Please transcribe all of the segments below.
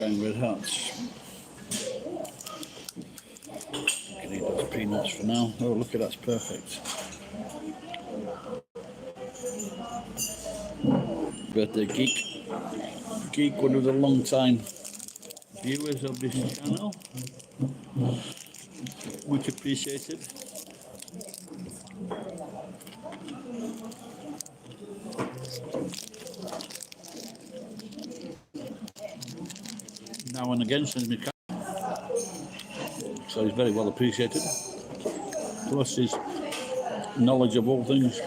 and red hearts. Can eat those peanuts for now. Oh, look at that's perfect. Birthday Geek, one of the long time viewers of this channel. Much appreciated. Now and again sends me so he's very well appreciated. Plus his knowledge of all things.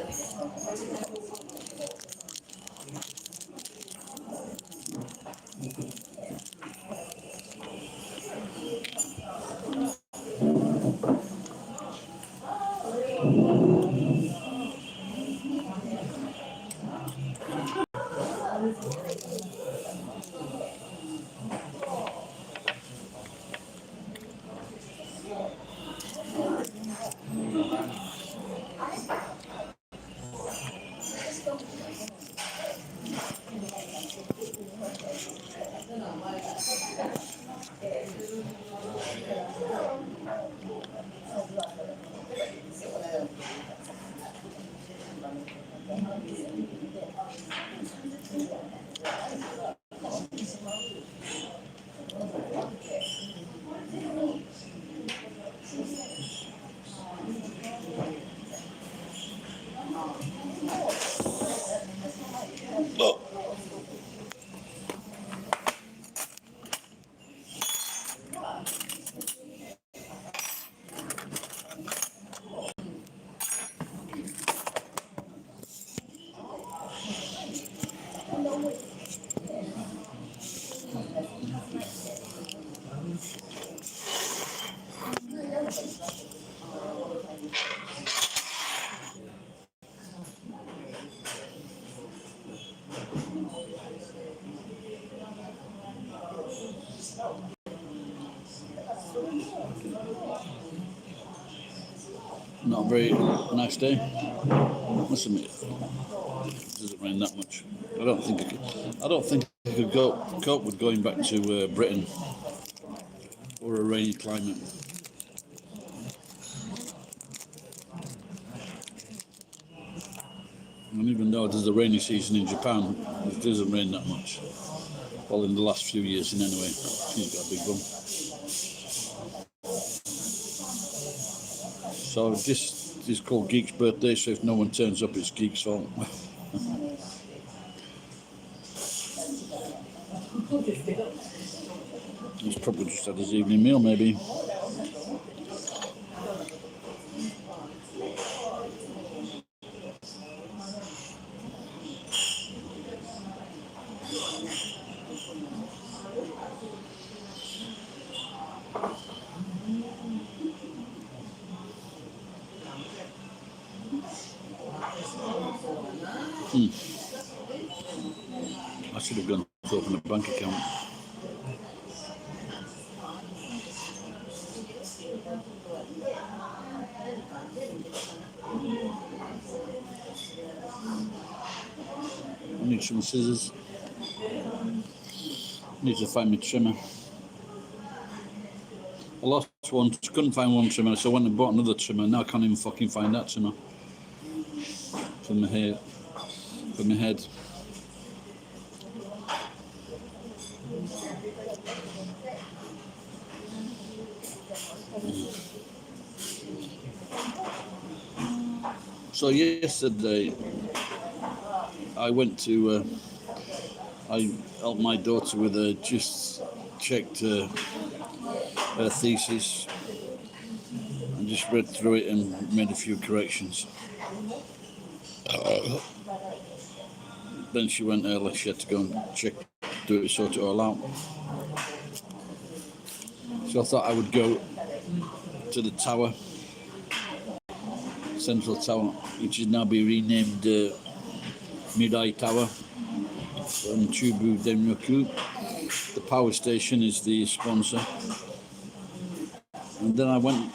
Not a very nice day. Must admit, it doesn't rain that much. I don't think I could cope with going back to Britain or a rainy climate. And even though there's a rainy season in Japan, it doesn't rain that much. Well, in the last few years, in anyway, she's got a big bum. So this is called Geeks Birthday, so if no one turns up, it's Geeks' fault. He's probably just had his evening meal, maybe. I should have gone to open a bank account. I need some scissors. Need to find my trimmer. I lost one, couldn't find one trimmer, so I went and bought another trimmer. Now I can't even fucking find that trimmer for my hair, for my head. So yesterday, I went to, I helped my daughter with just checked her thesis and just read through it and made a few corrections. Then she went early, she had to go and sort it all out. So I thought I would go to the tower, Central Tower, which is now be renamed Mirai Tower from Chubu Denryoku. The power station is the sponsor. And then I went,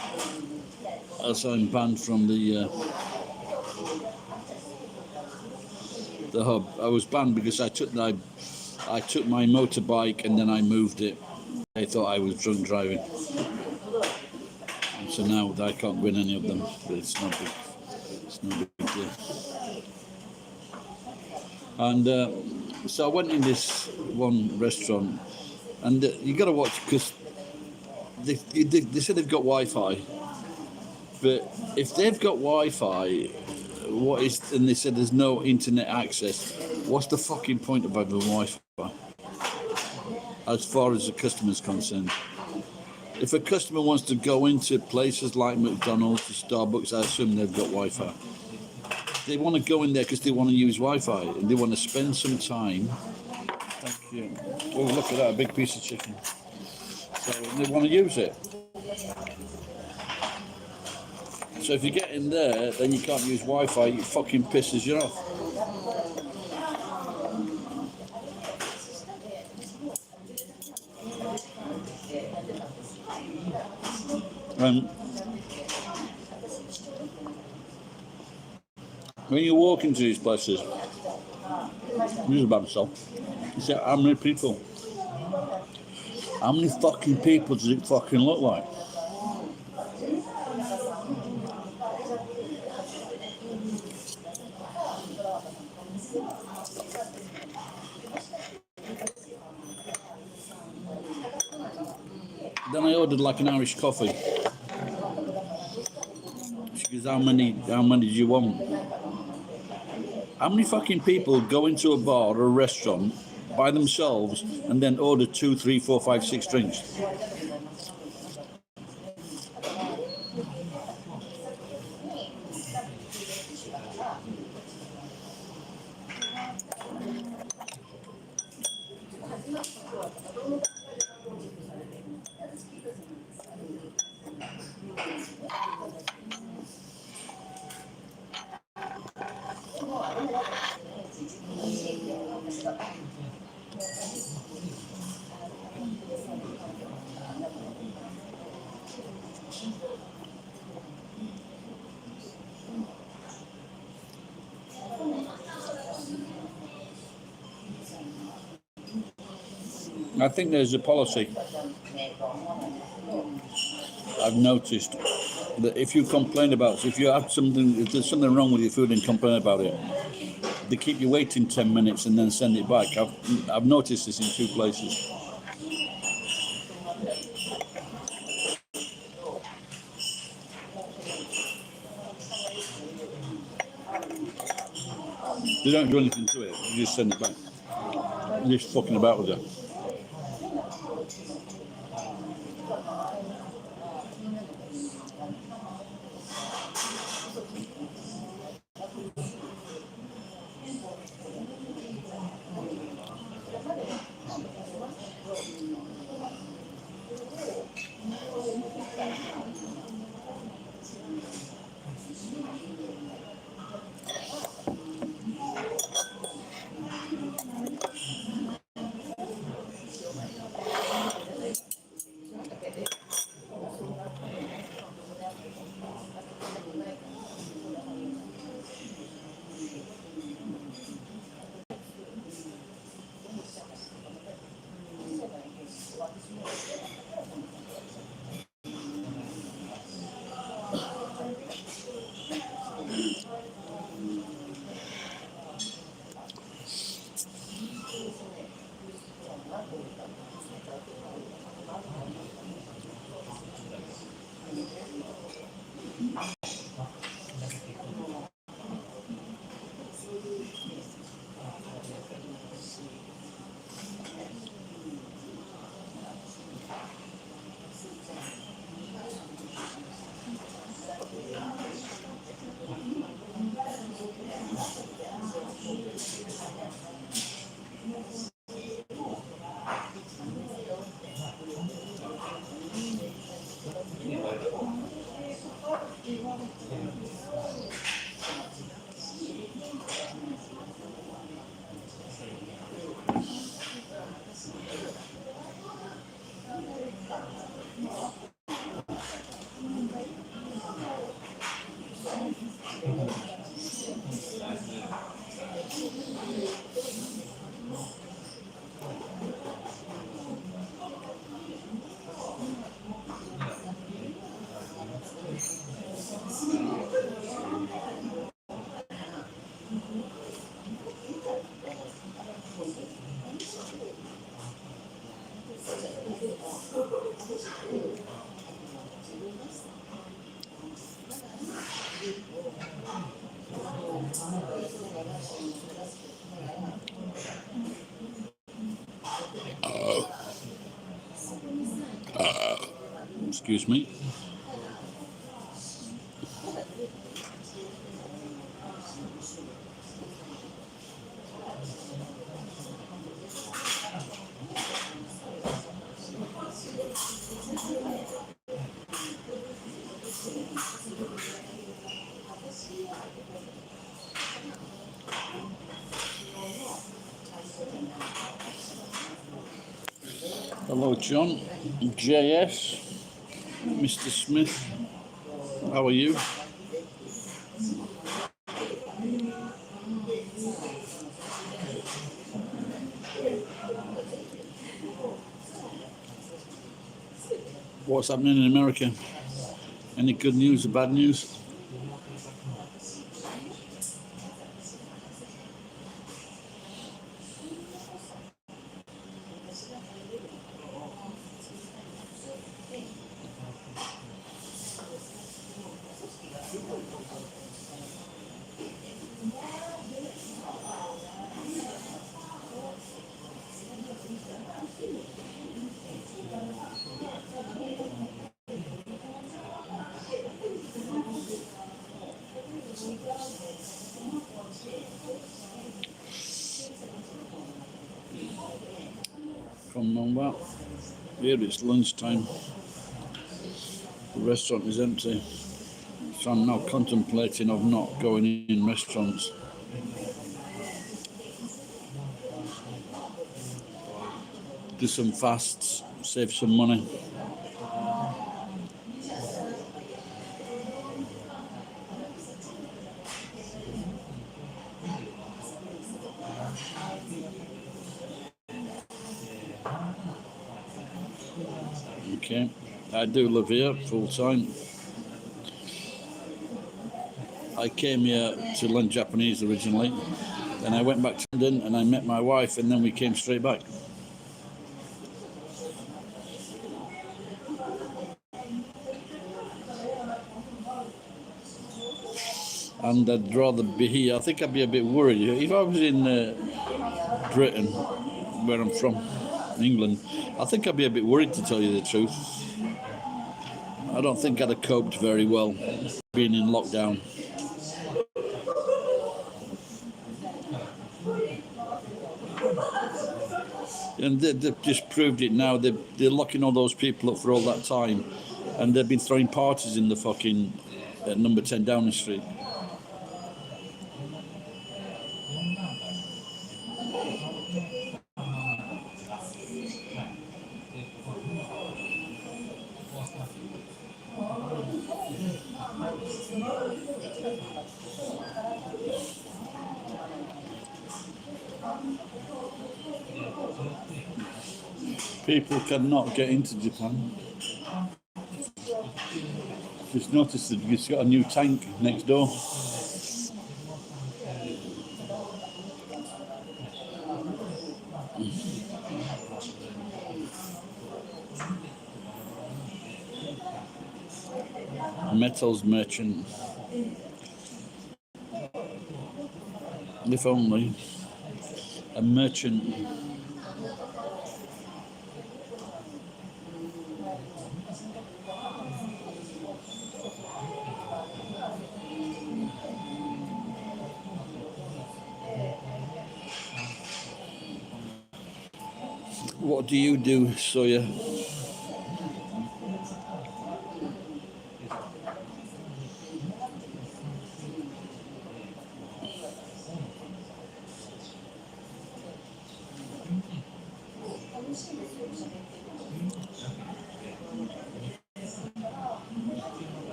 as I'm banned from the hub. I was banned because I I took my motorbike and then I moved it. They thought I was drunk driving. And so now I can't win any of them. But it's no big deal. And so I went in this one restaurant, and you got to watch because they said they've got Wi-Fi, but if they've got Wi-Fi, and they said there's no internet access, what's the fucking point of having Wi-Fi? As far as the customer's concerned, if a customer wants to go into places like McDonald's or Starbucks, I assume they've got Wi-Fi. They want to go in there because they want to use Wi-Fi and they want to spend some time. Thank you. Oh, look at that, a big piece of chicken. So they want to use it. So if you get in there, then you can't use Wi-Fi, it fucking pisses you off. When you walk into these places, this is about myself. You say, how many people? How many fucking people does it fucking look like? Then I ordered like an Irish coffee. She goes, how many do you want? How many fucking people go into a bar or a restaurant by themselves and then order 2, 3, 4, 5, 6 drinks? I think there's a policy I've noticed that if you complain about, if there's something wrong with your food and complain about it, they keep you waiting 10 minutes and then send it back. I've noticed this in 2 places. They don't do anything to it, you just send it back. They're just fucking about with it. Excuse me. Hello, John. JS. Mr. Smith. How are you? What's happening in America? Any good news or bad news? From well, here it's lunchtime. The restaurant is empty. So I'm now contemplating of not going in restaurants. Do some fasts, save some money. Okay, I do live here full time. I came here to learn Japanese originally, then I went back to London and I met my wife, and then we came straight back. And I'd rather be here. I think I'd be a bit worried. If I was in Britain, where I'm from, England, I think I'd be a bit worried, to tell you the truth. I don't think I'd have coped very well being in lockdown. And they've just proved it now. They're locking all those people up for all that time, and they've been throwing parties in the fucking number 10 Downing Street. People cannot get into Japan. Just noticed that it's got a new tank next door. Metals merchant. If only. A merchant. What do you do, Sawyer?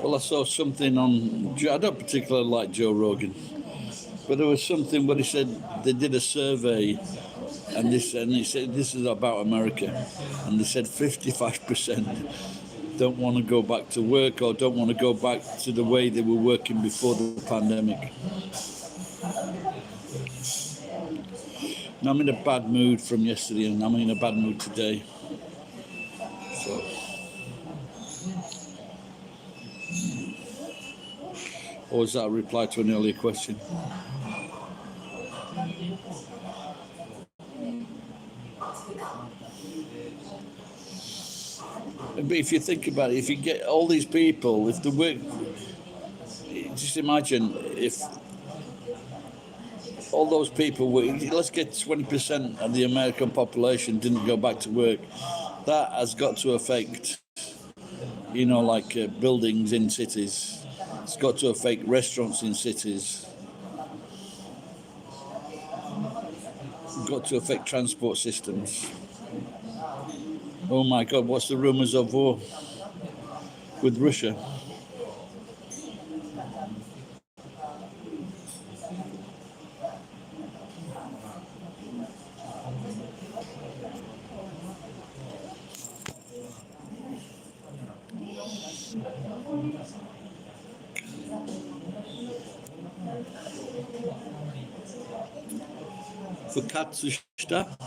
Well, I saw something on, I don't particularly like Joe Rogan, but there was something where he said they did a survey, and he said this is about America, and they said 55% don't want to go back to work or don't want to go back to the way they were working before the pandemic. Now I'm in a bad mood from yesterday, and I'm in a bad mood today. So, or is that a reply to an earlier question? But if you think about it, if you get all these people, if the work, just imagine if all those people were, let's get 20% of the American population didn't go back to work, that has got to affect, like buildings in cities. It's got to affect restaurants in cities. It's got to affect transport systems. Oh my God, what's the rumours of war with Russia?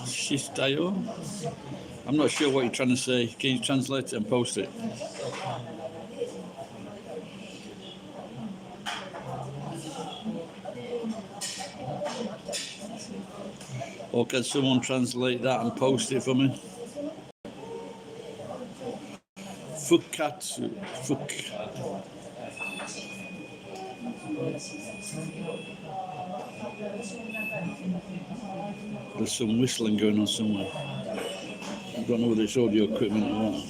Shistayo? I'm not sure what you're trying to say. Can you translate it and post it? Or can someone translate that and post it for me? Fukatsu. Fuk. There's some whistling going on somewhere. I don't know whether it's audio equipment or what.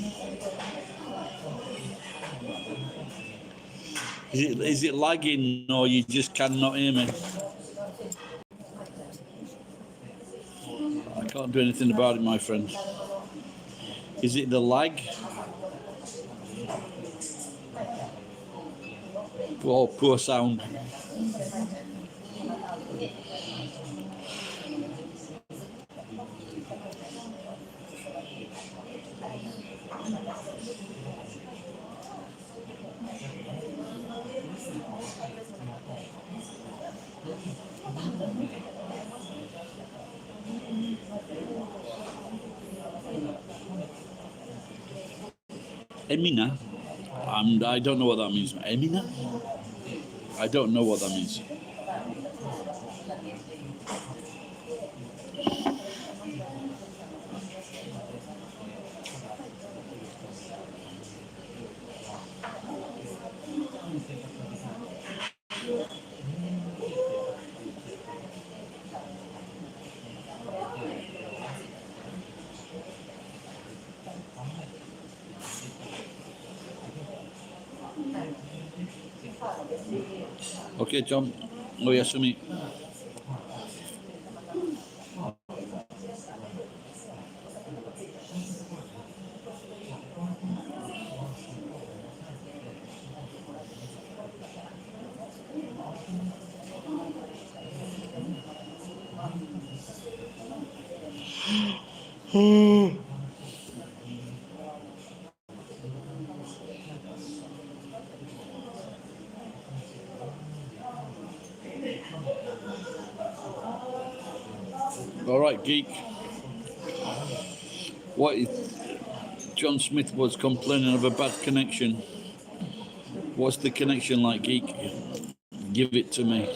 Is it lagging or you just cannot hear me? I can't do anything about it, my friend. Is it the lag? Oh, poor sound. Emina? I don't know what that means. Emina? I don't know what that means. Okay, John. Oh, yes, for me. All right, geek. What John Smith was complaining of a bad connection. What's the connection like, geek? Give it to me.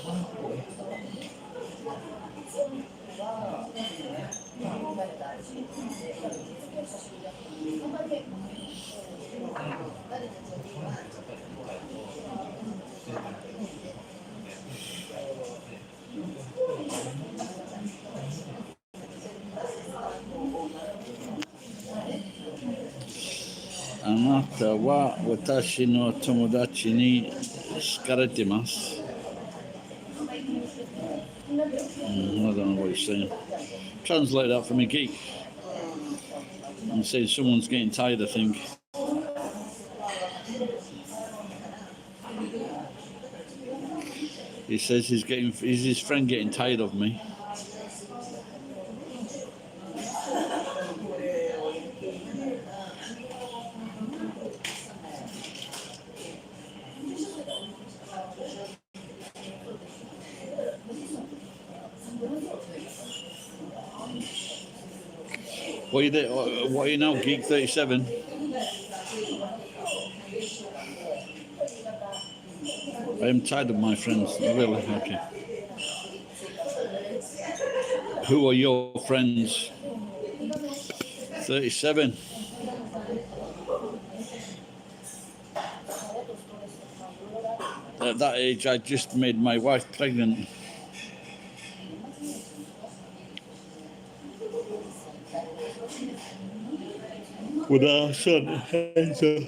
Anata wa watashi no tomodachi ni shikarete masu. I don't know what he's saying. Translate that for me, geek. And say someone's getting tired, I think. He says is his friend getting tired of me? What are you there? What are you now? Geek 37. I am tired of my friends. Really? Okay. Who are your friends? 37. At that age, I just made my wife pregnant. With our son, Enzo.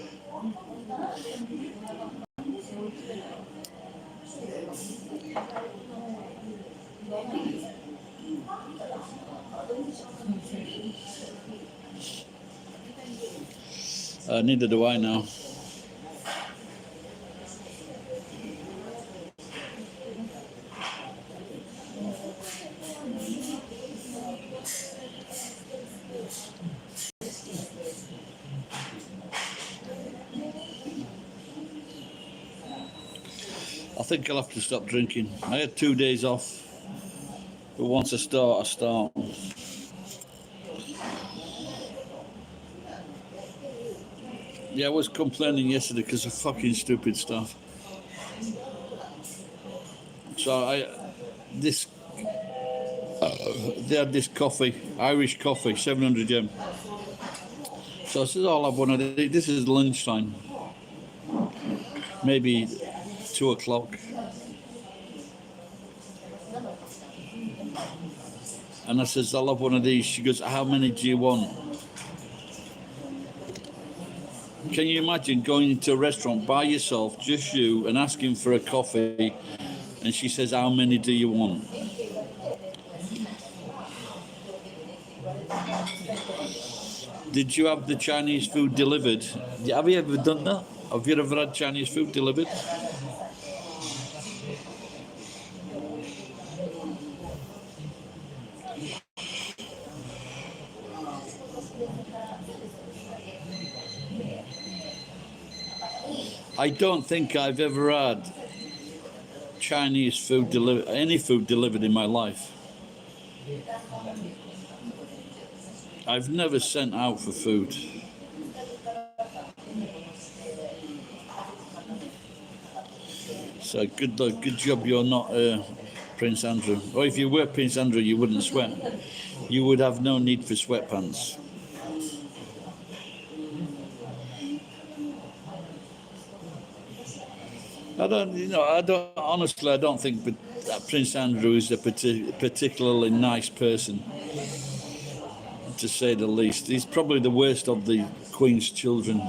Neither do I now. I think I'll have to stop drinking. I had 2 days off, but once I start, I start. Yeah, I was complaining yesterday because of fucking stupid stuff. So they had this coffee, Irish coffee, 700 yen. So I said, I'll have one of these. This is lunchtime, maybe 2 o'clock. And I says, I'll have one of these. She goes, how many do you want? Can you imagine going into a restaurant by yourself, just you, and asking for a coffee, and she says, how many do you want? Did you have the Chinese food delivered? Have you ever done that? Have you ever had Chinese food delivered? I don't think I've ever had Chinese food delivered, any food delivered in my life. I've never sent out for food. So good luck, good job you're not Prince Andrew. Or if you were Prince Andrew, you wouldn't sweat. You would have no need for sweatpants. Honestly, I don't think that Prince Andrew is a particularly nice person, to say the least. He's probably the worst of the Queen's children.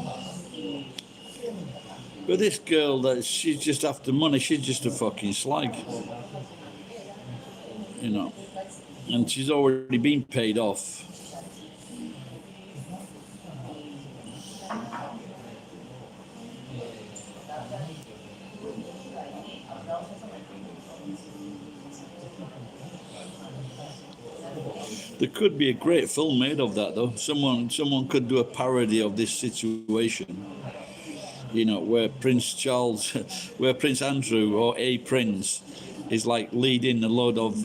But this girl, she's just after money. She's just a fucking slag, and she's already been paid off. There could be a great film made of that, though. Someone could do a parody of this situation. Where Prince Charles, where Prince Andrew or a prince is leading a lot of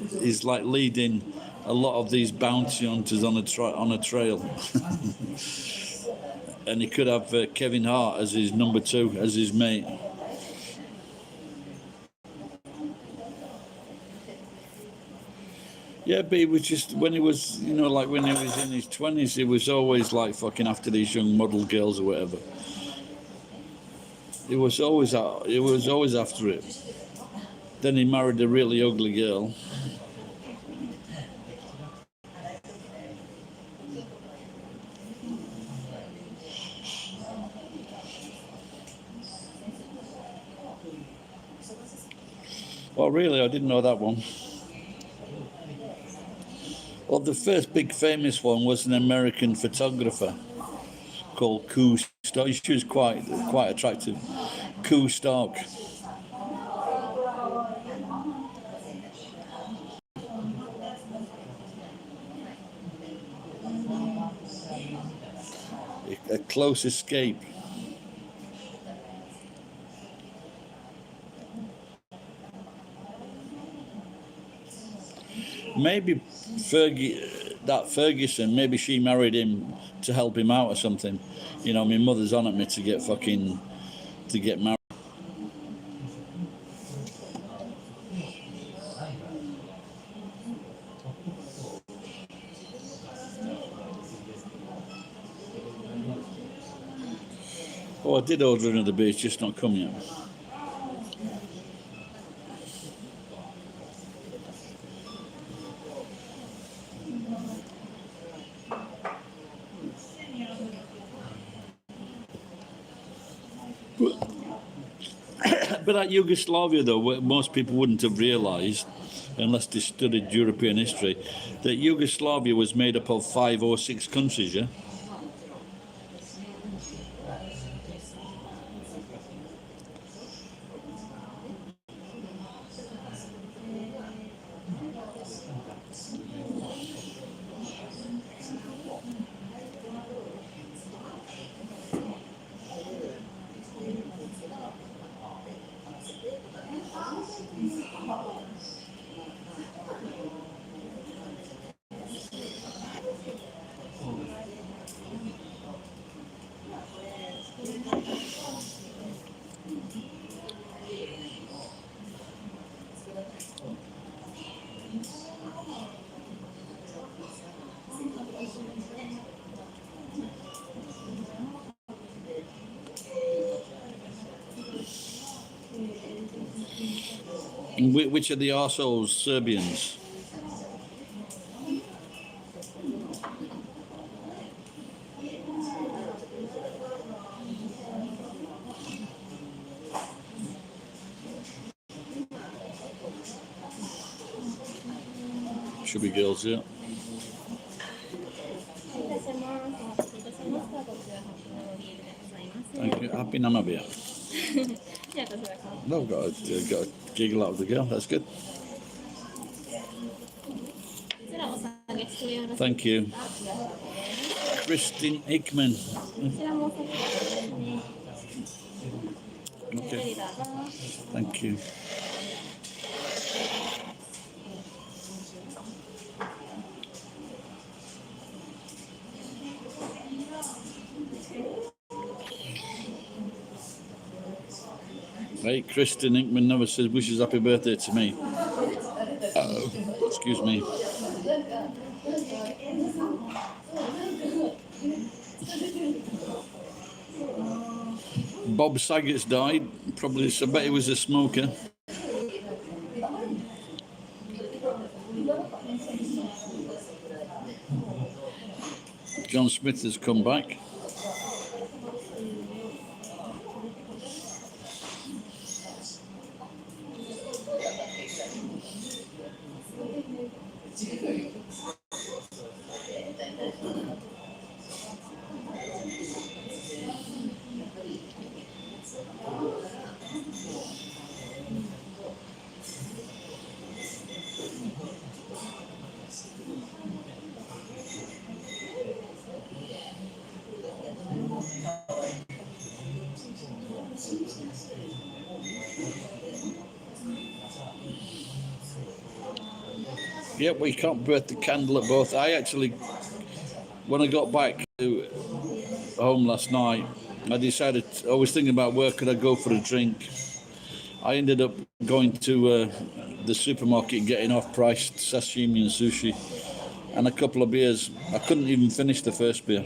these bounty hunters on a trail, and he could have Kevin Hart as his number 2, as his mate. Yeah, but he was just, when he was, when he was in his 20s, he was always fucking after these young model girls or whatever. He was always after it. Then he married a really ugly girl. Well, really, I didn't know that one. Well, the first big famous one was an American photographer called Koo Stark. She was quite attractive. Koo Stark. A Close Escape. Maybe Fergie that Ferguson, maybe she married him to help him out or something. You know, my mother's on at me to get married. Oh, I did order another beer, it's just not come yet. But at Yugoslavia, though, most people wouldn't have realised, unless they studied European history, that Yugoslavia was made up of 5 or 6 countries, yeah? And which are the arseholes Serbians? Should be girls, yeah. Thank you. Happy Namibia. No, got a giggle out of the girl. That's good. Thank you. Christine Hickman. Okay. Thank you. Right, Kristen Inkman never says wishes happy birthday to me. Excuse me. Bob Sagget's died. Probably, I bet he was a smoker. John Smith has come back. Yeah, we can't burn the candle at both. I actually, when I got back to home last night, I decided, I was thinking about where could I go for a drink. I ended up going to the supermarket and getting off-priced sashimi and sushi and a couple of beers. I couldn't even finish the first beer.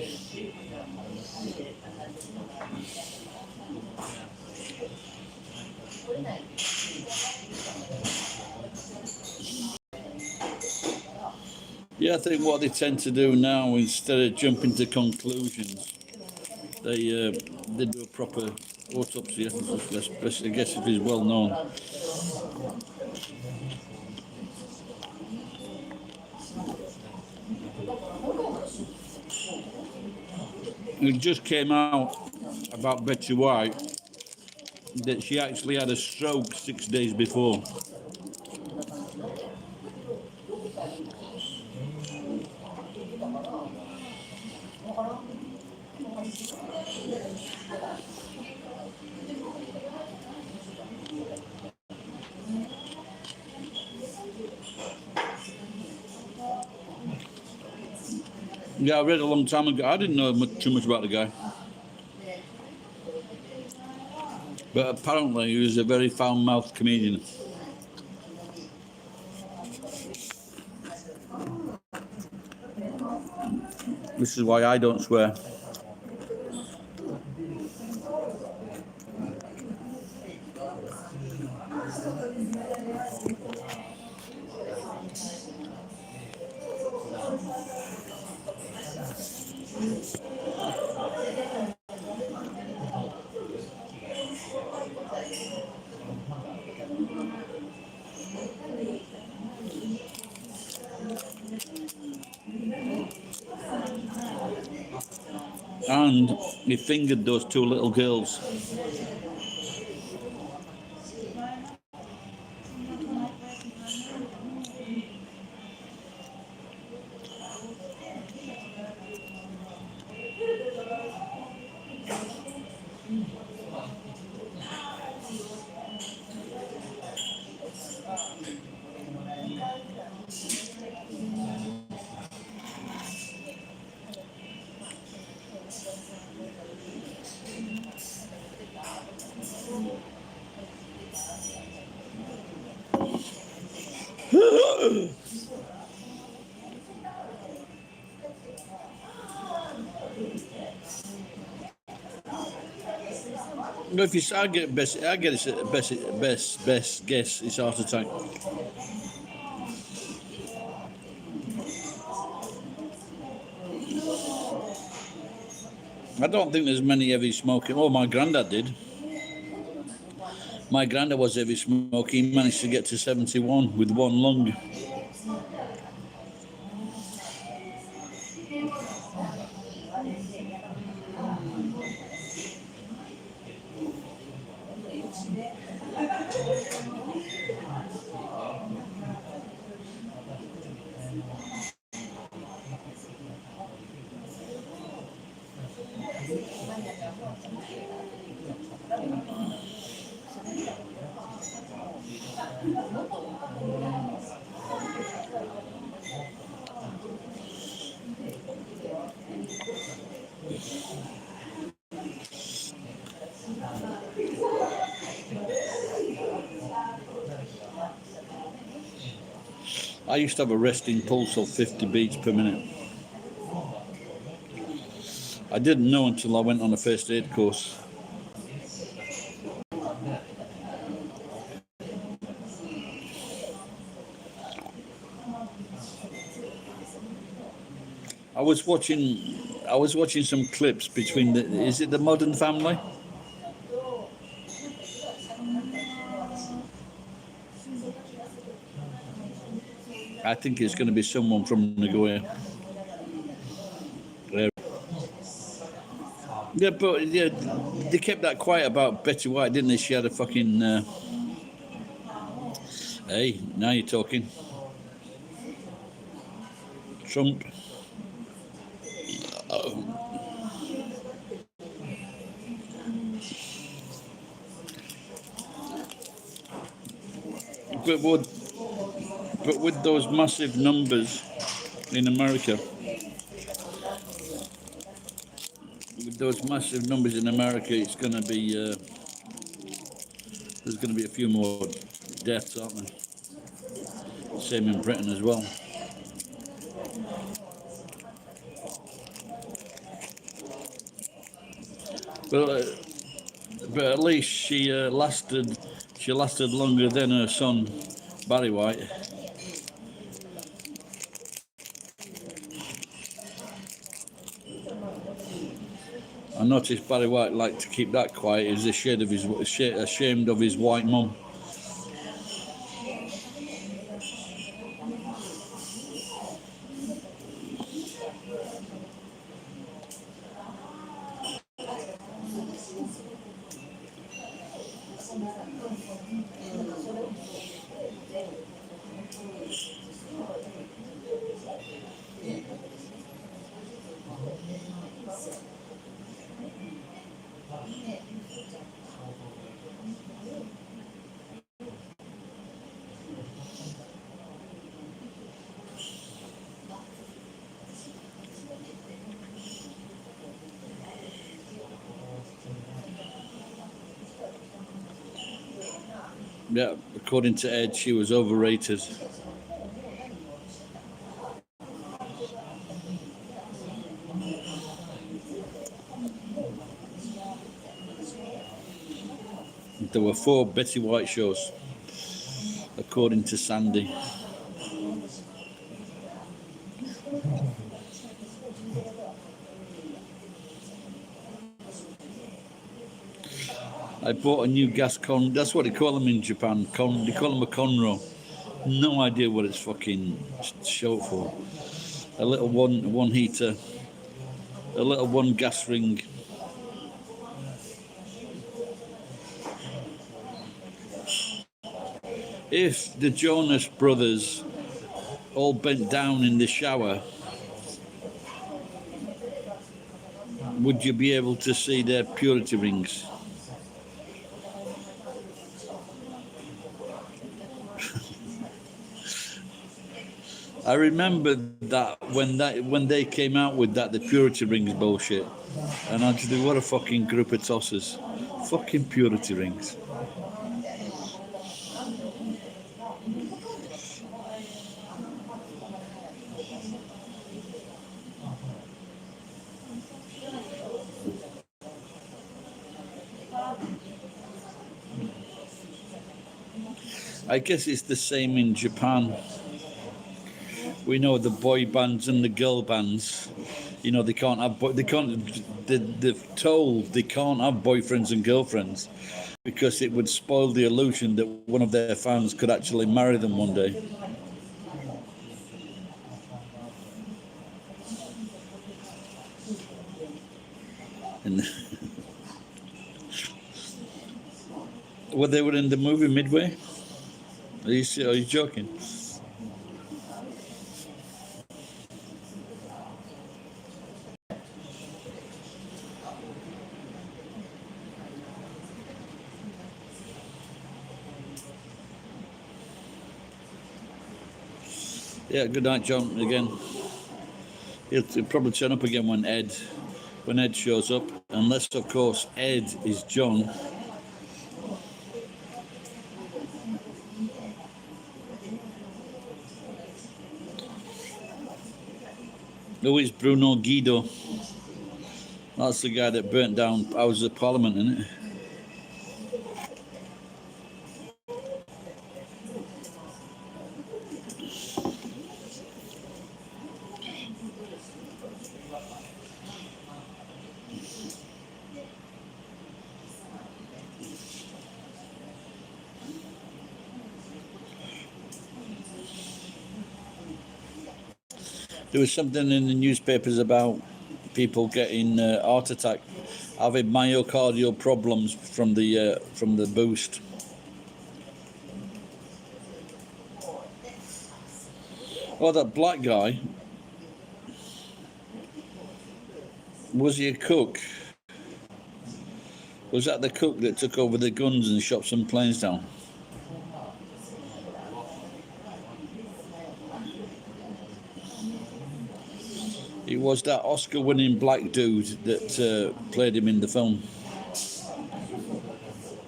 Yeah, I think what they tend to do now, instead of jumping to conclusions, they do a proper autopsy, I guess if he's well known. It just came out about Betty White that she actually had a stroke 6 days before. Yeah, I read a long time ago. I didn't know too much about the guy. But apparently he was a very foul-mouthed comedian. This is why I don't swear. And he fingered those two little girls. No, if you, I get best guess it's heart attack. I don't think there's many heavy smoking. Oh, my granddad did. My granddad was heavy smoking. He managed to get to 71 with one lung. I used to have a resting pulse of 50 beats per minute. I didn't know until I went on a first aid course. I was watching some clips between is it the Modern Family? I think it's going to be someone from Nagoya. Yeah, but yeah, they kept that quiet about Betty White, didn't they? She had a fucking. Hey, now you're talking. Trump. But with those massive numbers in America, it's going to be there's going to be a few more deaths, aren't there? Same in Britain as well. But but at least she lasted. She lasted longer than her son, Barry White. I noticed Barry White liked to keep that quiet. He was ashamed of his white mum. Yeah, according to Ed, she was overrated. There were 4 Betty White shows, according to Sandy. I bought a new gas con. That's what they call them in Japan. They call them a conro. No idea what it's fucking short for. A little one heater, a little one gas ring. If the Jonas Brothers all bent down in the shower, would you be able to see their purity rings? I remember that when they came out with that, the purity rings bullshit, and I just do what a fucking group of tossers, fucking purity rings. I guess it's the same in Japan. We know the boy bands and the girl bands. You know, they can't have they're told they can't have boyfriends and girlfriends because it would spoil the illusion that one of their fans could actually marry them one day. And well, they were in the movie Midway. Are you joking? Yeah, good night, John. Again, he'll probably turn up again when Ed shows up, unless of course Ed is John. Who is Bruno Guido? That's the guy that burnt down Houses of Parliament, isn't it? There was something in the newspapers about people getting heart attack, having myocardial problems from the boost. Oh, that black guy, was he a cook? Was that the cook that took over the guns and shot some planes down? It was that Oscar-winning black dude that played him in the film.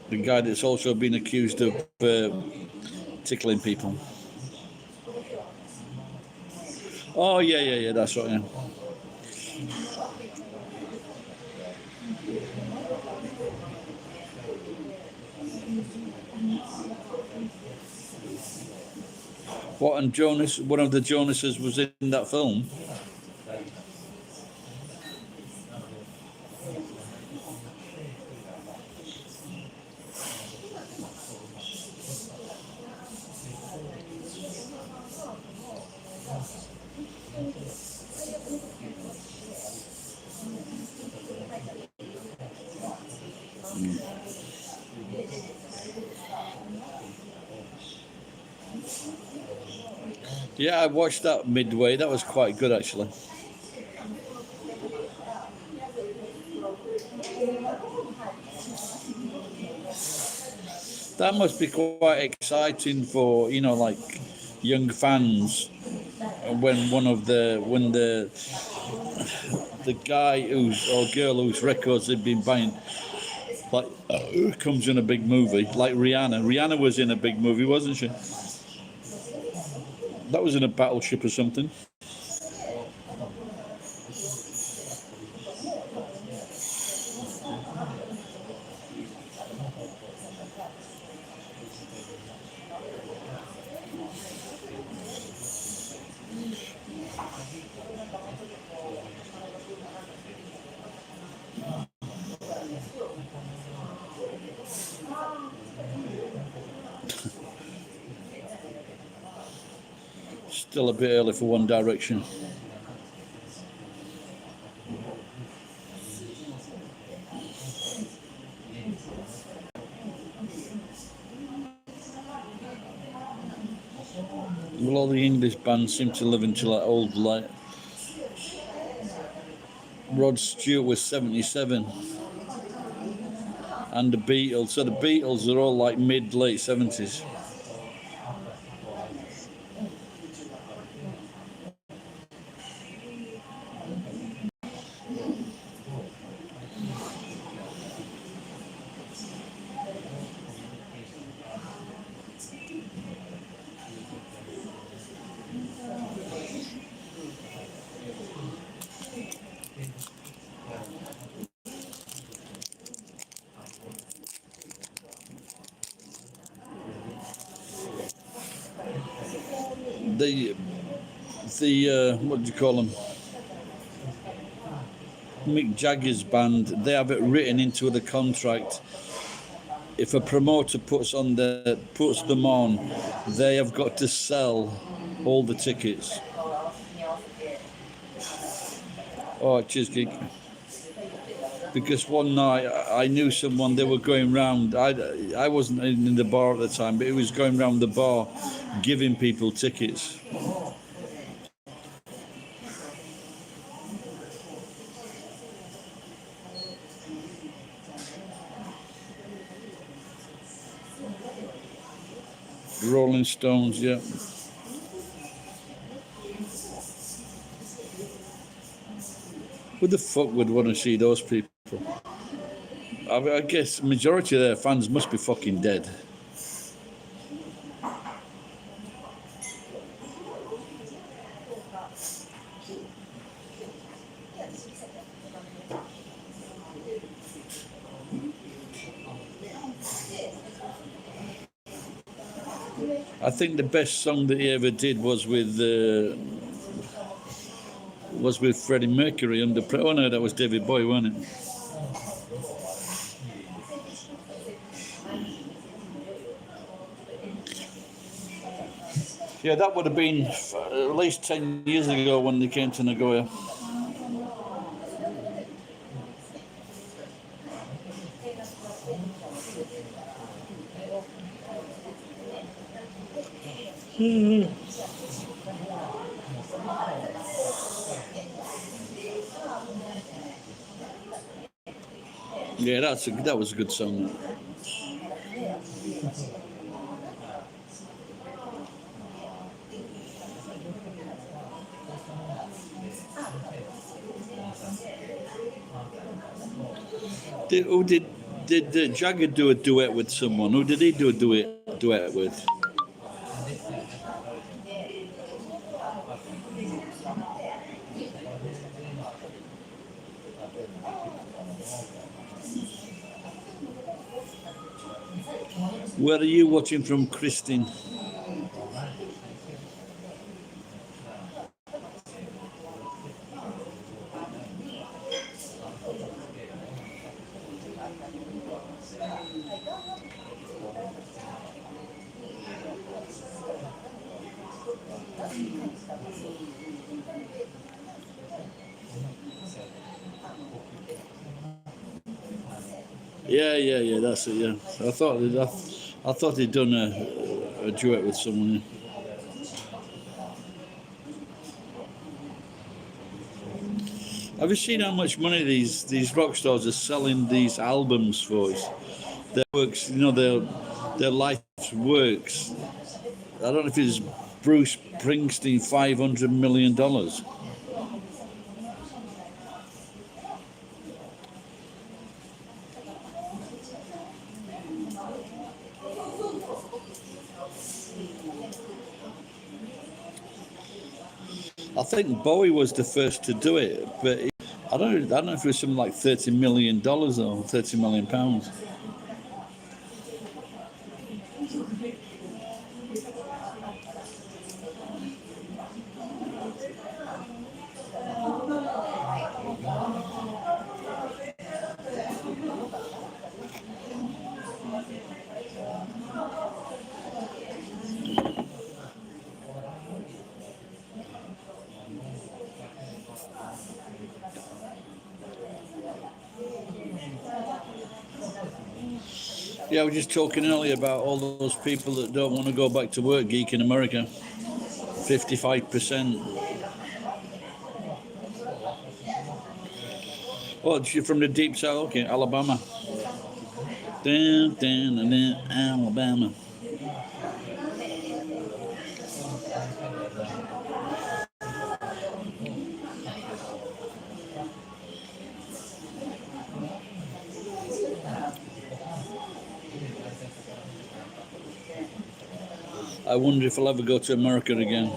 The guy that's also been accused of tickling people. Oh, yeah, that's right, yeah. What, and one of the Jonases was in that film? Yeah, I watched that Midway. That was quite good, actually. That must be quite exciting for, like young fans when the guy or girl whose records they've been buying Like, comes in a big movie, like Rihanna. Rihanna was in a big movie, wasn't she? That was in a battleship or something. Still a bit early for One Direction. Well, all the English bands seem to live until that old, like Rod Stewart was 77, and the Beatles. So the Beatles are all like late 70s. The what do you call them? Mick Jagger's band. They have it written into the contract. If a promoter puts them on, they have got to sell all the tickets. Oh, cheers, Geek. Because one night I knew someone, they were going round. I wasn't in the bar at the time, but it was going round the bar giving people tickets. Rolling Stones, yeah. Who the fuck would want to see those people? I guess the majority of their fans must be fucking dead. I think the best song that he ever did was with Freddie Mercury under. Oh no, that was David Bowie, wasn't it? Yeah, that would have been at least 10 years ago when they came to Nagoya. Yeah, that was a good song. Did Jagger do a duet with someone? Who did he do a duet with? Where are you watching from, Christine? Yeah. That's it. Yeah, I thought he'd done a duet with someone. Have you seen how much money these rock stars are selling these albums for? Their works, their life's works. I don't know if it's Bruce Springsteen, $500 million. I think Bowie was the first to do it, but I don't know if it was something like $30 million or £30 million. Yeah, I was just talking earlier about all those people that don't want to go back to work, Geek, in America. 55%. Oh, you're from the deep south, okay, Alabama. Down, Alabama. I wonder if I'll ever go to America again.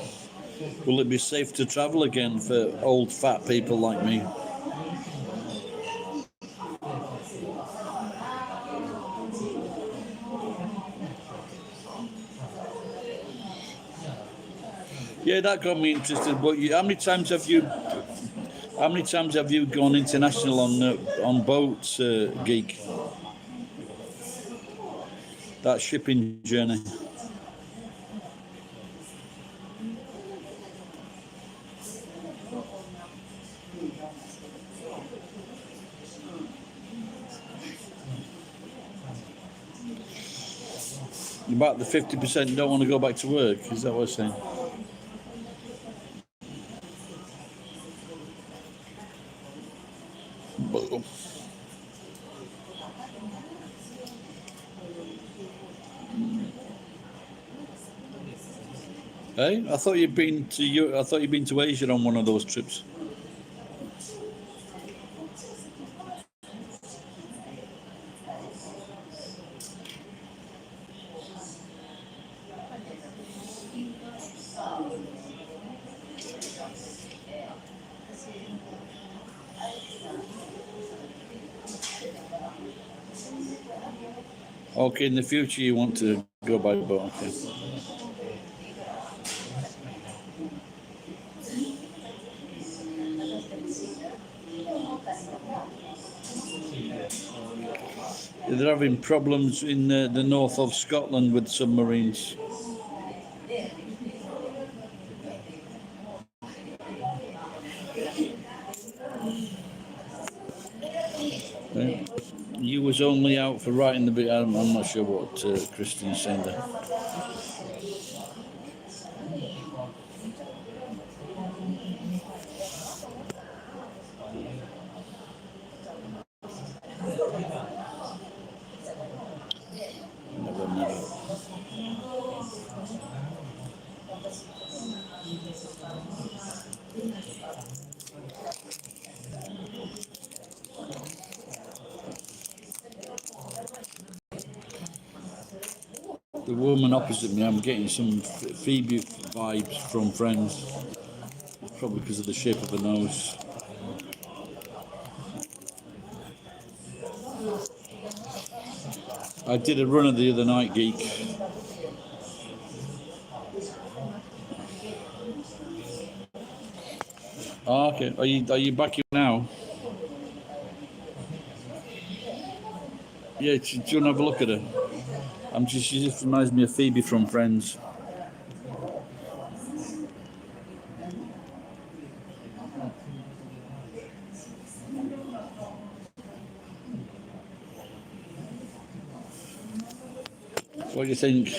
Will it be safe to travel again for old fat people like me? Yeah, that got me interested. But how many times have you gone international on boats, Geek? That shipping journey. About the 50% don't want to go back to work. Is that what I'm saying? Hey, I thought you'd been to I thought you'd been to Asia on one of those trips. Okay, in the future you want to go by boat. Okay. They're having problems in the north of Scotland with submarines. Yeah. You was only out for writing the bit. I'm not sure what Christian's saying there. Never, never. The woman opposite me, I'm getting some Phoebe vibes from Friends. Probably because of the shape of her nose. I did a runner the other night, Geek. Oh, okay. Are you back here now? Yeah, do you want to have a look at her? She just reminds me of Phoebe from Friends. What do you think?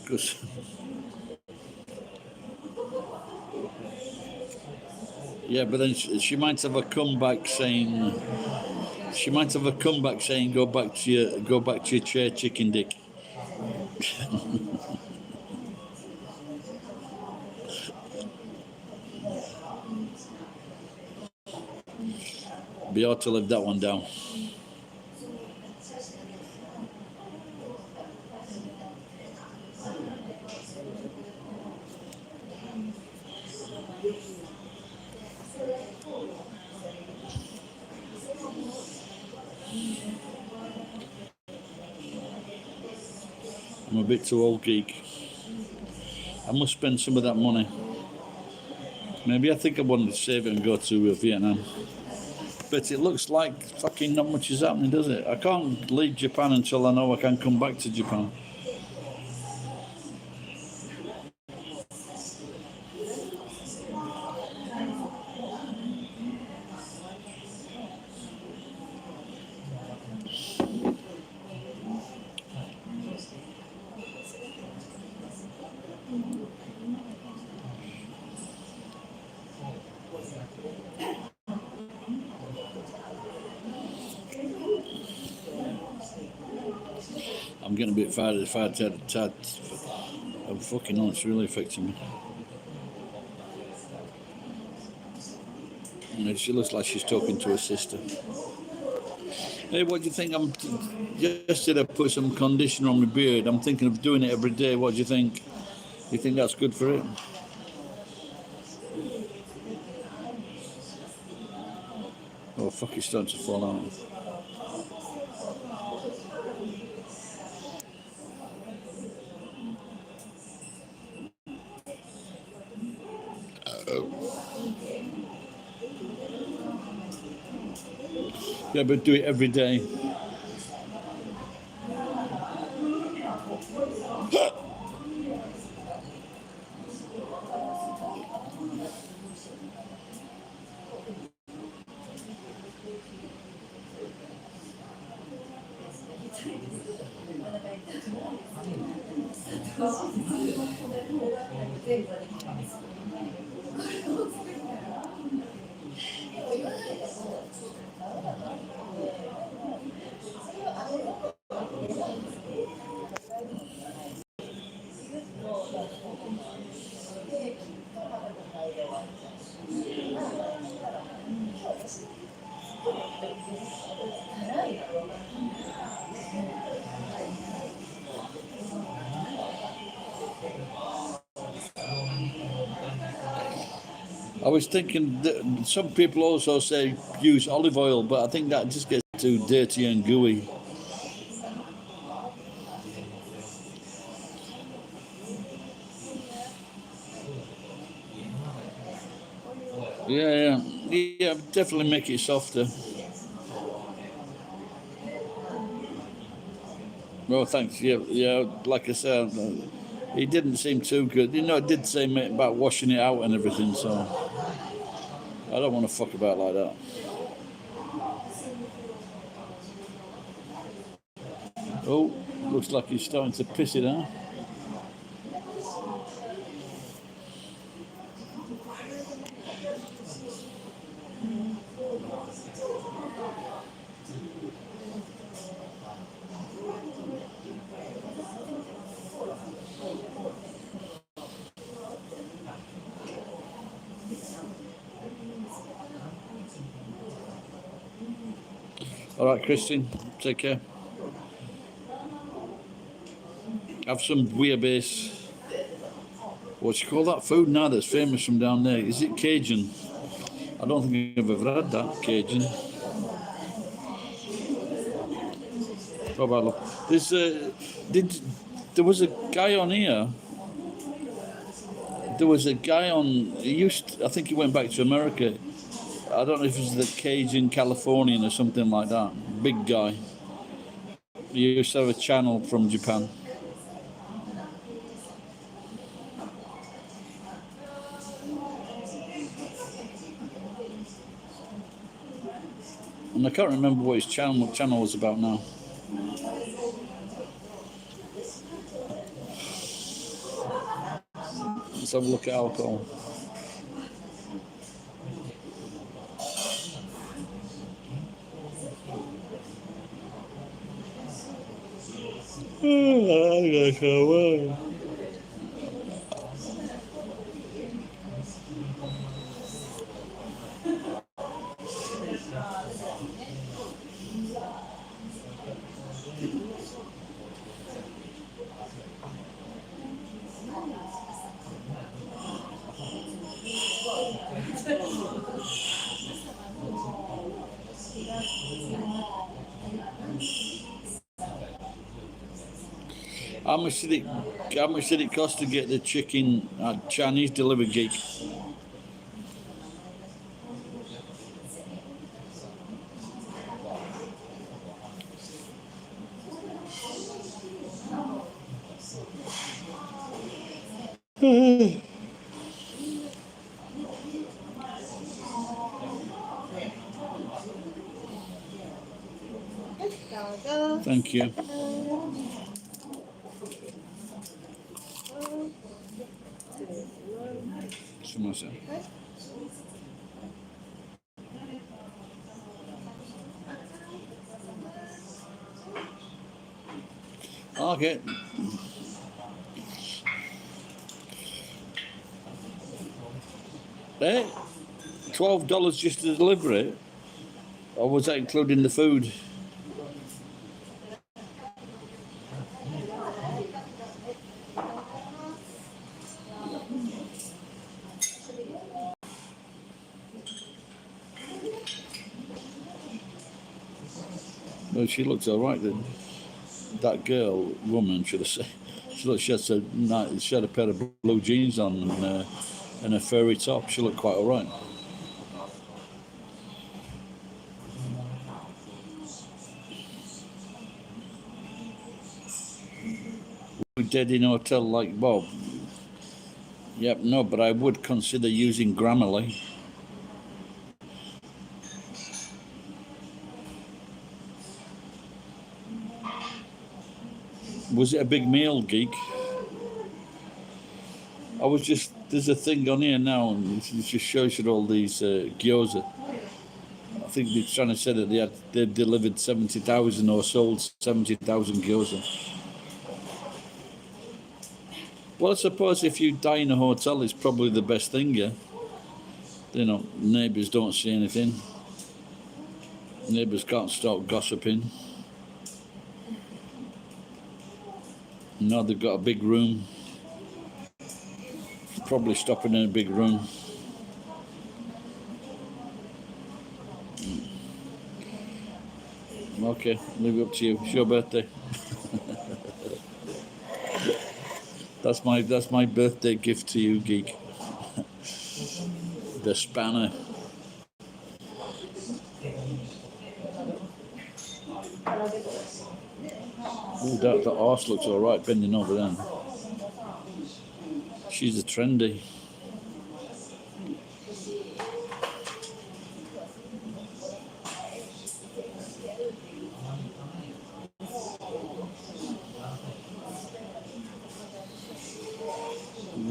Because Yeah, but then she might have a comeback saying go back to your chair, chicken dick. Be hard to live that one down. I'm a bit too old geek. I must spend some of that money. Maybe I think I wanted to save it and go to Vietnam. But it looks like fucking not much is happening, does it? I can't leave Japan until I know I can come back to Japan. I'm getting a bit tired. I'm fucking hell, it's really affecting me. And she looks like she's talking to her sister. Hey, what do you think? Yesterday I put some conditioner on my beard. I'm thinking of doing it every day. What do you think? You think that's good for it? Oh fuck, it's starting to fall out. Yeah, but do it every day. I was thinking that some people also say use olive oil, but I think that just gets too dirty and gooey. Yeah, definitely make it softer. Well, thanks. Yeah, like I said, it didn't seem too good. It did say about washing it out and everything, so I don't want to fuck about like that. Oh, looks like he's starting to piss it out. All right, Christian, take care. Have some bouillabaisse. What you call that food now that's famous from down there? Is it Cajun? I don't think I've ever had that, Cajun. Probably. There was a guy on here. There was a guy on. I think he went back to America. I don't know if it's the Cajun Californian or something like that. Big guy. He used to have a channel from Japan. And I can't remember what his channel was about now. Let's have a look at alcohol. How much did it cost to get the chicken at Chinese delivery geek? Thank you. Samosa. Okay. Hey, $12 just to deliver it? Or was that including the food? Well, she looks all right then. That woman, should I say? She had a pair of blue jeans on and a furry top. She looked quite all right. We did in a hotel like Bob. Yep, no, but I would consider using Grammarly. Was it a big meal, geek? There's a thing on here now, and it just shows you all these gyoza. I think they're trying to say that they've delivered 70,000 or sold 70,000 gyoza. Well, I suppose if you die in a hotel, it's probably the best thing, yeah? You know, neighbours don't see anything. Neighbours can't start gossiping. No, they've got a big room. Probably stopping in a big room. Okay, leave it up to you. It's your birthday. That's my birthday gift to you, geek. The spanner. Oh, the arse looks all right bending over there. She's a trendy.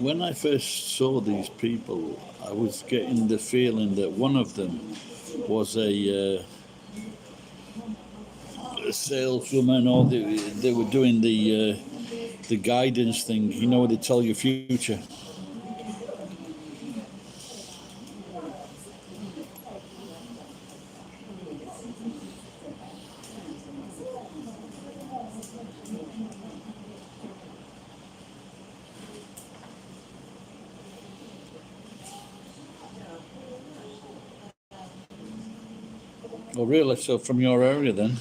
When I first saw these people, I was getting the feeling that one of them was a saleswoman, or they were doing the guidance thing, you know, where they tell your future. Oh, really? So from your area then?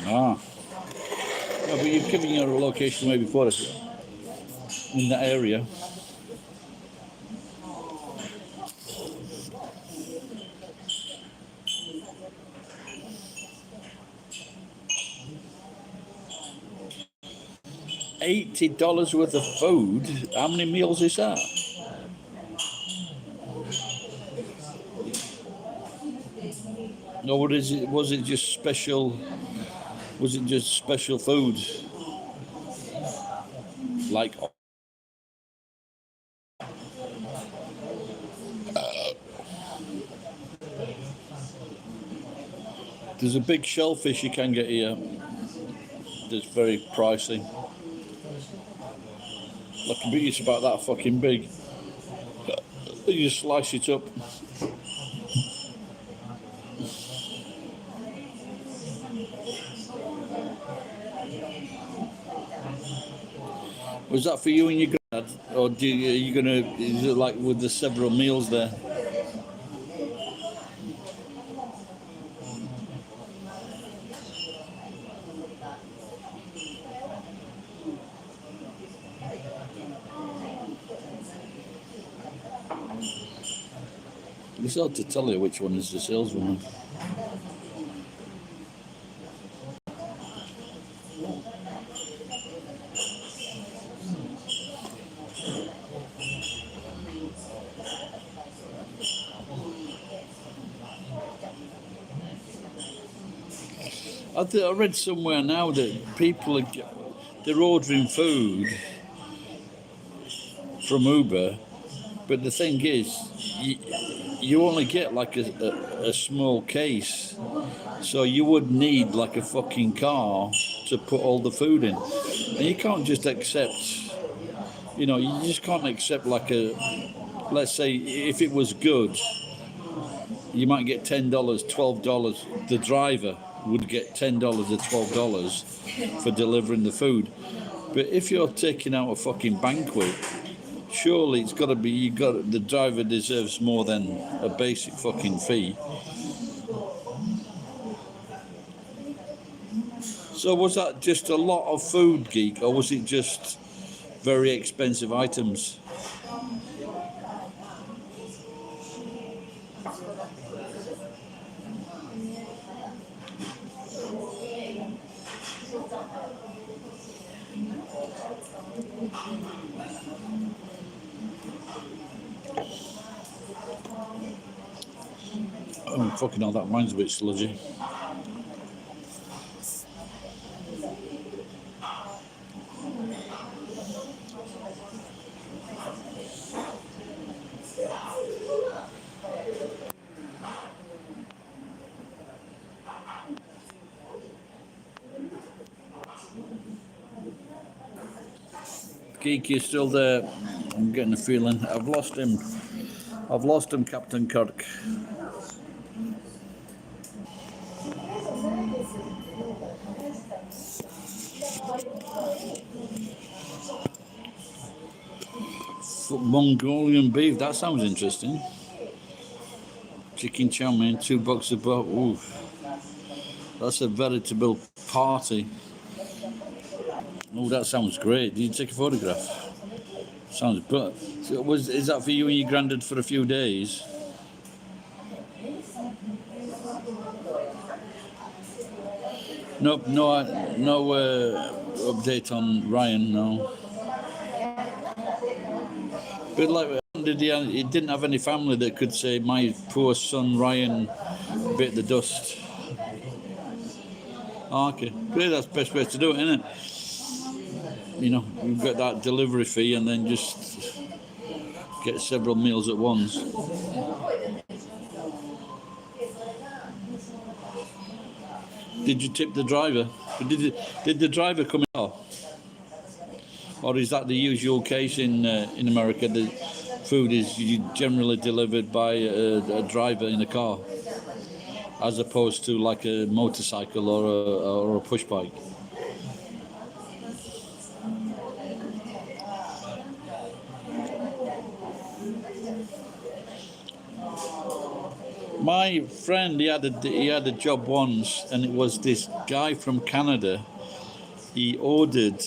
Ah. Yeah, but you've given your location way before us in that area. $80 worth of food? How many meals is that? Or what is it? Was it just special? Was it just special food? Like there's a big shellfish you can get here. That's very pricey. Like it's about that fucking big. You just slice it up. Was that for you and your granddad, or are you gonna? Is it like with the several meals there? It's hard to tell you which one is the saleswoman. I read somewhere now that they're ordering food from Uber, but the thing is, you only get like a small case, so you would need like a fucking car to put all the food in, and you can't just accept. You just can't accept like let's say if it was good, you might get $10, $12. The driver would get $10 or $12 for delivering the food. But if you're taking out a fucking banquet, surely it's got to be the driver deserves more than a basic fucking fee. So was that just a lot of food, Geek, or was it just very expensive items? Oh, fucking hell, that mine's a bit sludgy. Geek, you still there? I'm getting a feeling. I've lost him. I've lost him, Captain Kirk. Mongolian beef, that sounds interesting. Chicken chow mein, $2 a box. Ooh, that's a veritable party. Oh, that sounds great. Did you take a photograph? Sounds good. So is that for you and your granddad for a few days? No update on Ryan, no. But like, he didn't have any family that could say, my poor son Ryan bit the dust. Oh, okay, great. That's the best way to do it, isn't it? You get that delivery fee and then just get several meals at once. Did you tip the driver? Did the driver come in? Or is that the usual case in America? The food is generally delivered by a driver in a car, as opposed to like a motorcycle or a push bike. My friend, he had a job once, and it was this guy from Canada. He ordered.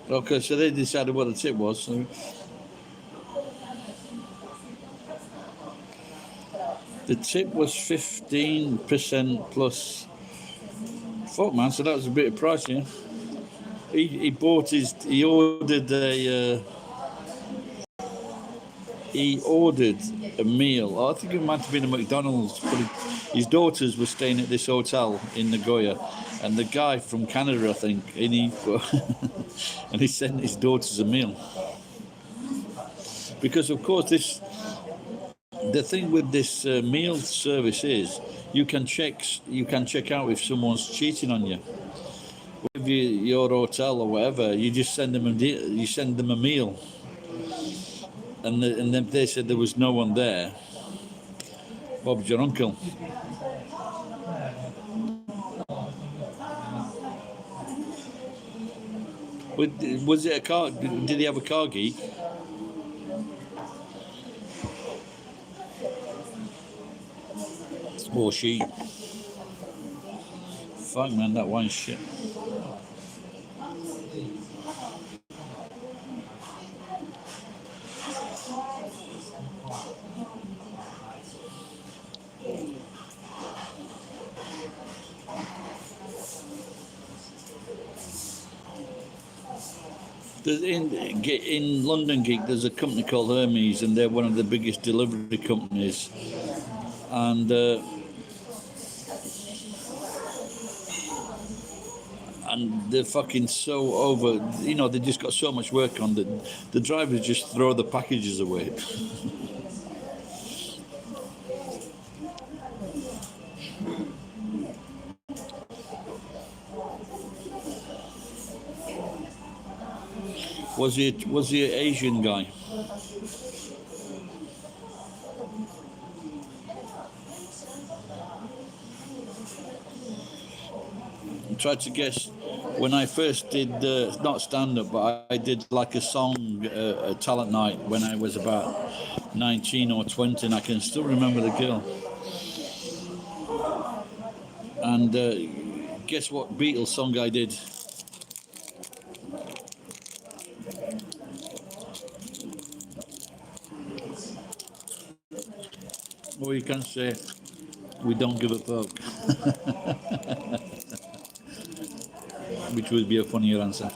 Okay, so they decided what the tip was. So. The tip was 15% plus. Fuck, man, so that was a bit pricey. He ordered he ordered a meal. I think it might have been a McDonald's, but his daughters were staying at this hotel in Nagoya, and the guy from Canada, I think, and and he sent his daughters a meal. Because of course the thing with this meal service is you can check out if someone's cheating on you. With your hotel or whatever, you just send them a meal, and then they said there was no one there. Bob's your uncle. Was it a car? Did he have a car geek? Or she? Fuck man, that wine's shit. In London Geek, there's a company called Hermes, and they're one of the biggest delivery companies. And they're fucking so over. You know, they just got so much work on that the drivers just throw the packages away. Was he an Asian guy? I tried to guess when I first did not stand-up, but I did like a song, a talent night when I was about 19 or 20, and I can still remember the girl. And guess what Beatles song I did? Or you can say, "We don't give a fuck," which would be a funnier answer.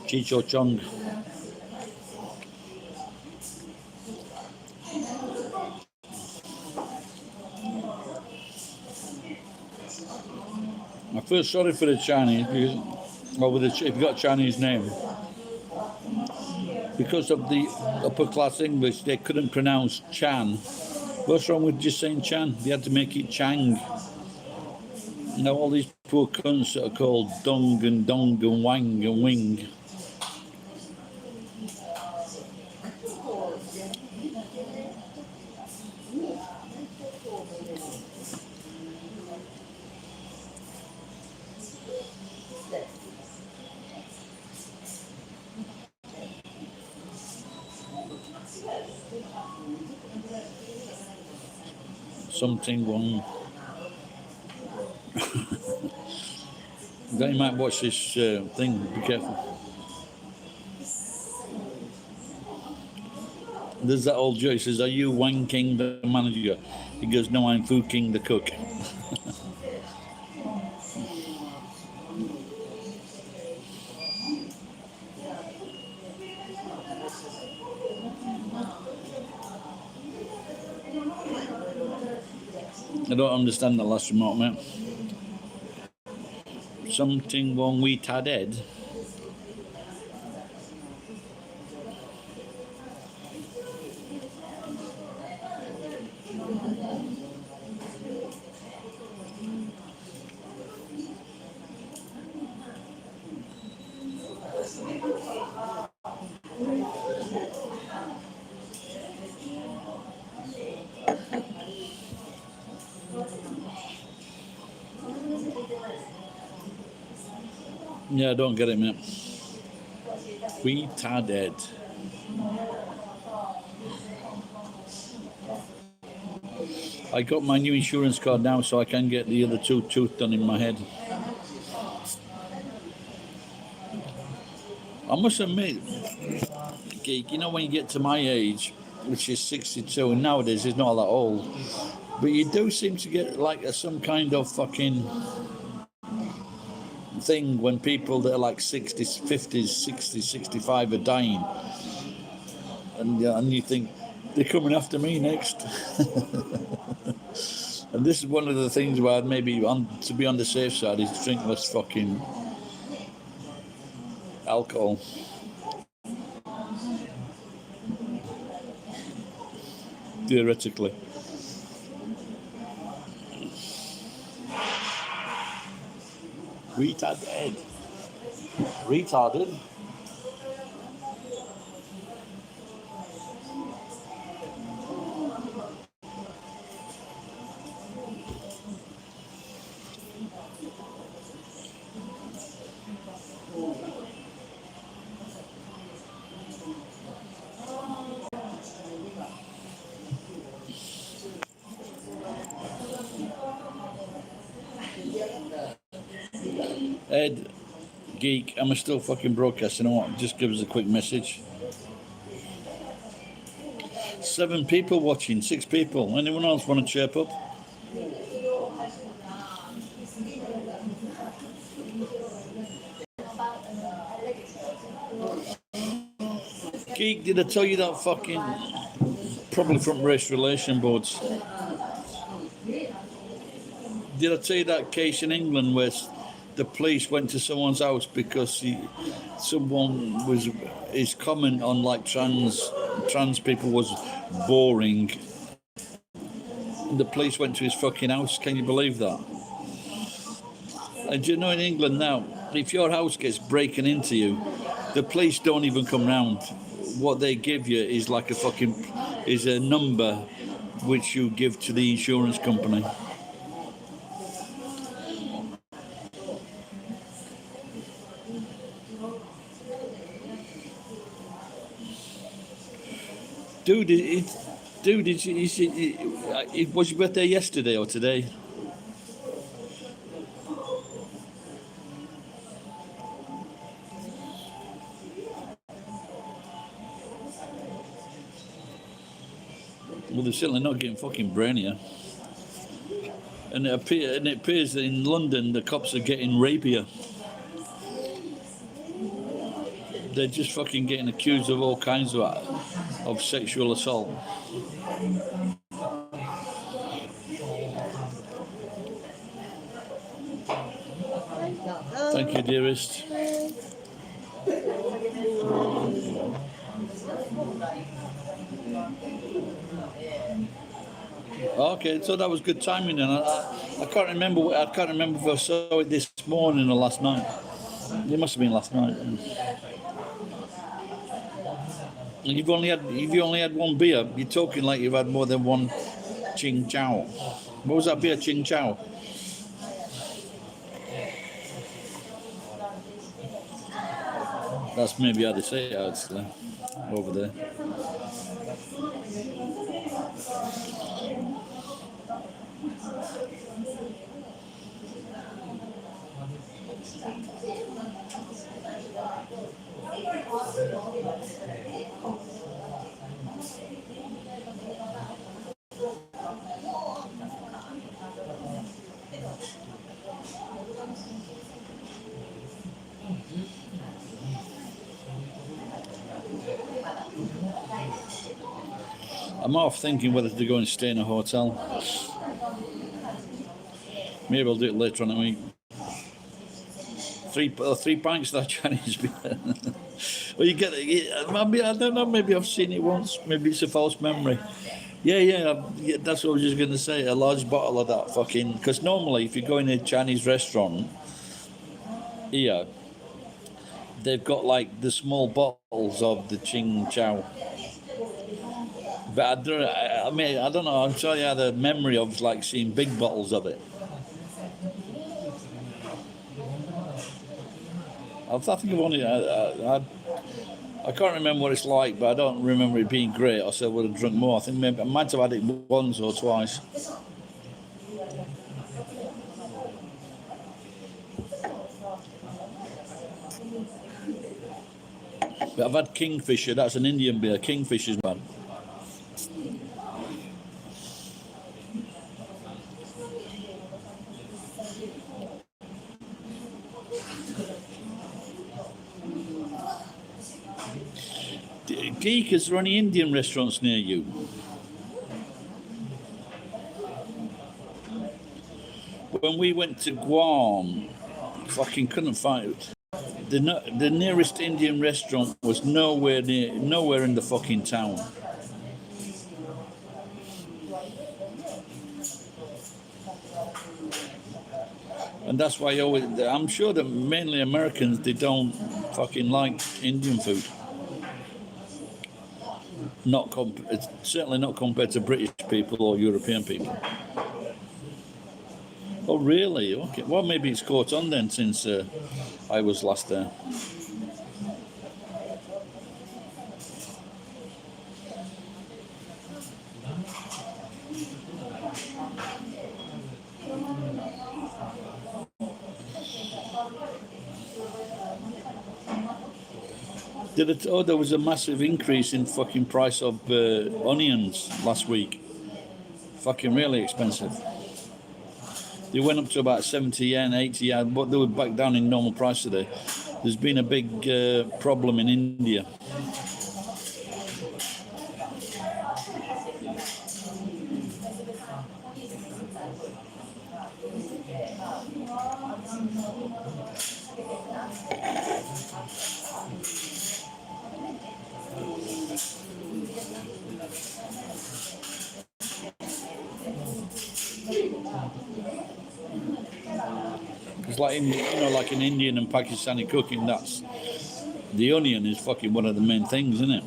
Chicho Chong. I feel sorry for the Chinese because, if you got a Chinese name, because of the upper class English, they couldn't pronounce Chan. What's wrong with just saying Chan? They had to make it Chang. Now all these poor cunts that are called Dong and Wang and Wing. Something wrong. You might watch this thing, be careful. There's that old joke, he says, "Are you Wang King the manager?" He goes, "No, I'm Fu King the cook." I don't understand the last remark, mate. Something wrong with Ted. Yeah, I don't get it, mate. Retarded. I got my new insurance card now, so I can get the other two tooth done in my head. I must admit, Geek, you know when you get to my age, which is 62, and nowadays it's not that old, but you do seem to get like some kind of fucking thing when people that are like 60s, 50s, 60s, 65 are dying, and you think they're coming after me next. And this is one of the things where I'd maybe to be on the safe side is drink less fucking alcohol. Theoretically. Retarded. Retarded. Ed, Geek, I'm still fucking broadcasting. I want just give us a quick message. 7 people watching, 6 people. Anyone else want to chirp up? Geek, did I tell you that fucking... Probably from race relation boards. Did I tell you that case in England where the police went to someone's house because his comment on like trans people was boring. The police went to his fucking house. Can you believe that? And do you know in England now, if your house gets breaking into you, the police don't even come round. What they give you is like is a number which you give to the insurance company. Dude, it was your birthday yesterday or today? Well, they're certainly not getting fucking brainier. And it appears that in London the cops are getting rapier. They're just fucking getting accused of all kinds of sexual assault. Thank you, dearest. Okay, so that was good timing, and I can't remember. I can't remember if I saw it this morning or last night. It must have been last night. You've only had one beer. You're talking like you've had more than one Ching Chow. What was that beer, Ching Chow? That's maybe how they say it actually, over there. I'm off thinking whether to go and stay in a hotel. Maybe I'll do it later on in the week. 3 pints of that Chinese beer. Well, you get it. Maybe I don't know. Maybe I've seen it once. Maybe it's a false memory. Yeah. That's what I was just going to say. A large bottle of that fucking. Because normally, if you go in a Chinese restaurant here, they've got like the small bottles of the Ching Chow. But I don't know. I'm sorry, I had a memory of like seeing big bottles of it. I think I've only. I can't remember what it's like, but I don't remember it being great. I said I would have drunk more. I think maybe I might have had it once or twice. But I've had Kingfisher. That's an Indian beer. Kingfisher's bad. Geek, is there any Indian restaurants near you? When we went to Guam, fucking couldn't find it. The nearest Indian restaurant was nowhere in the fucking town. And that's why I'm sure that mainly Americans, they don't fucking like Indian food. It's certainly not compared to British people or European people. Oh, really? Okay. Well, maybe it's caught on then since I was last there. There was a massive increase in fucking price of onions last week. Fucking really expensive. They went up to about 70 yen, 80 yen, but they were back down in normal price today. There's been a big problem in India. It's like like in Indian and Pakistani cooking. That's the onion is fucking one of the main things, isn't it?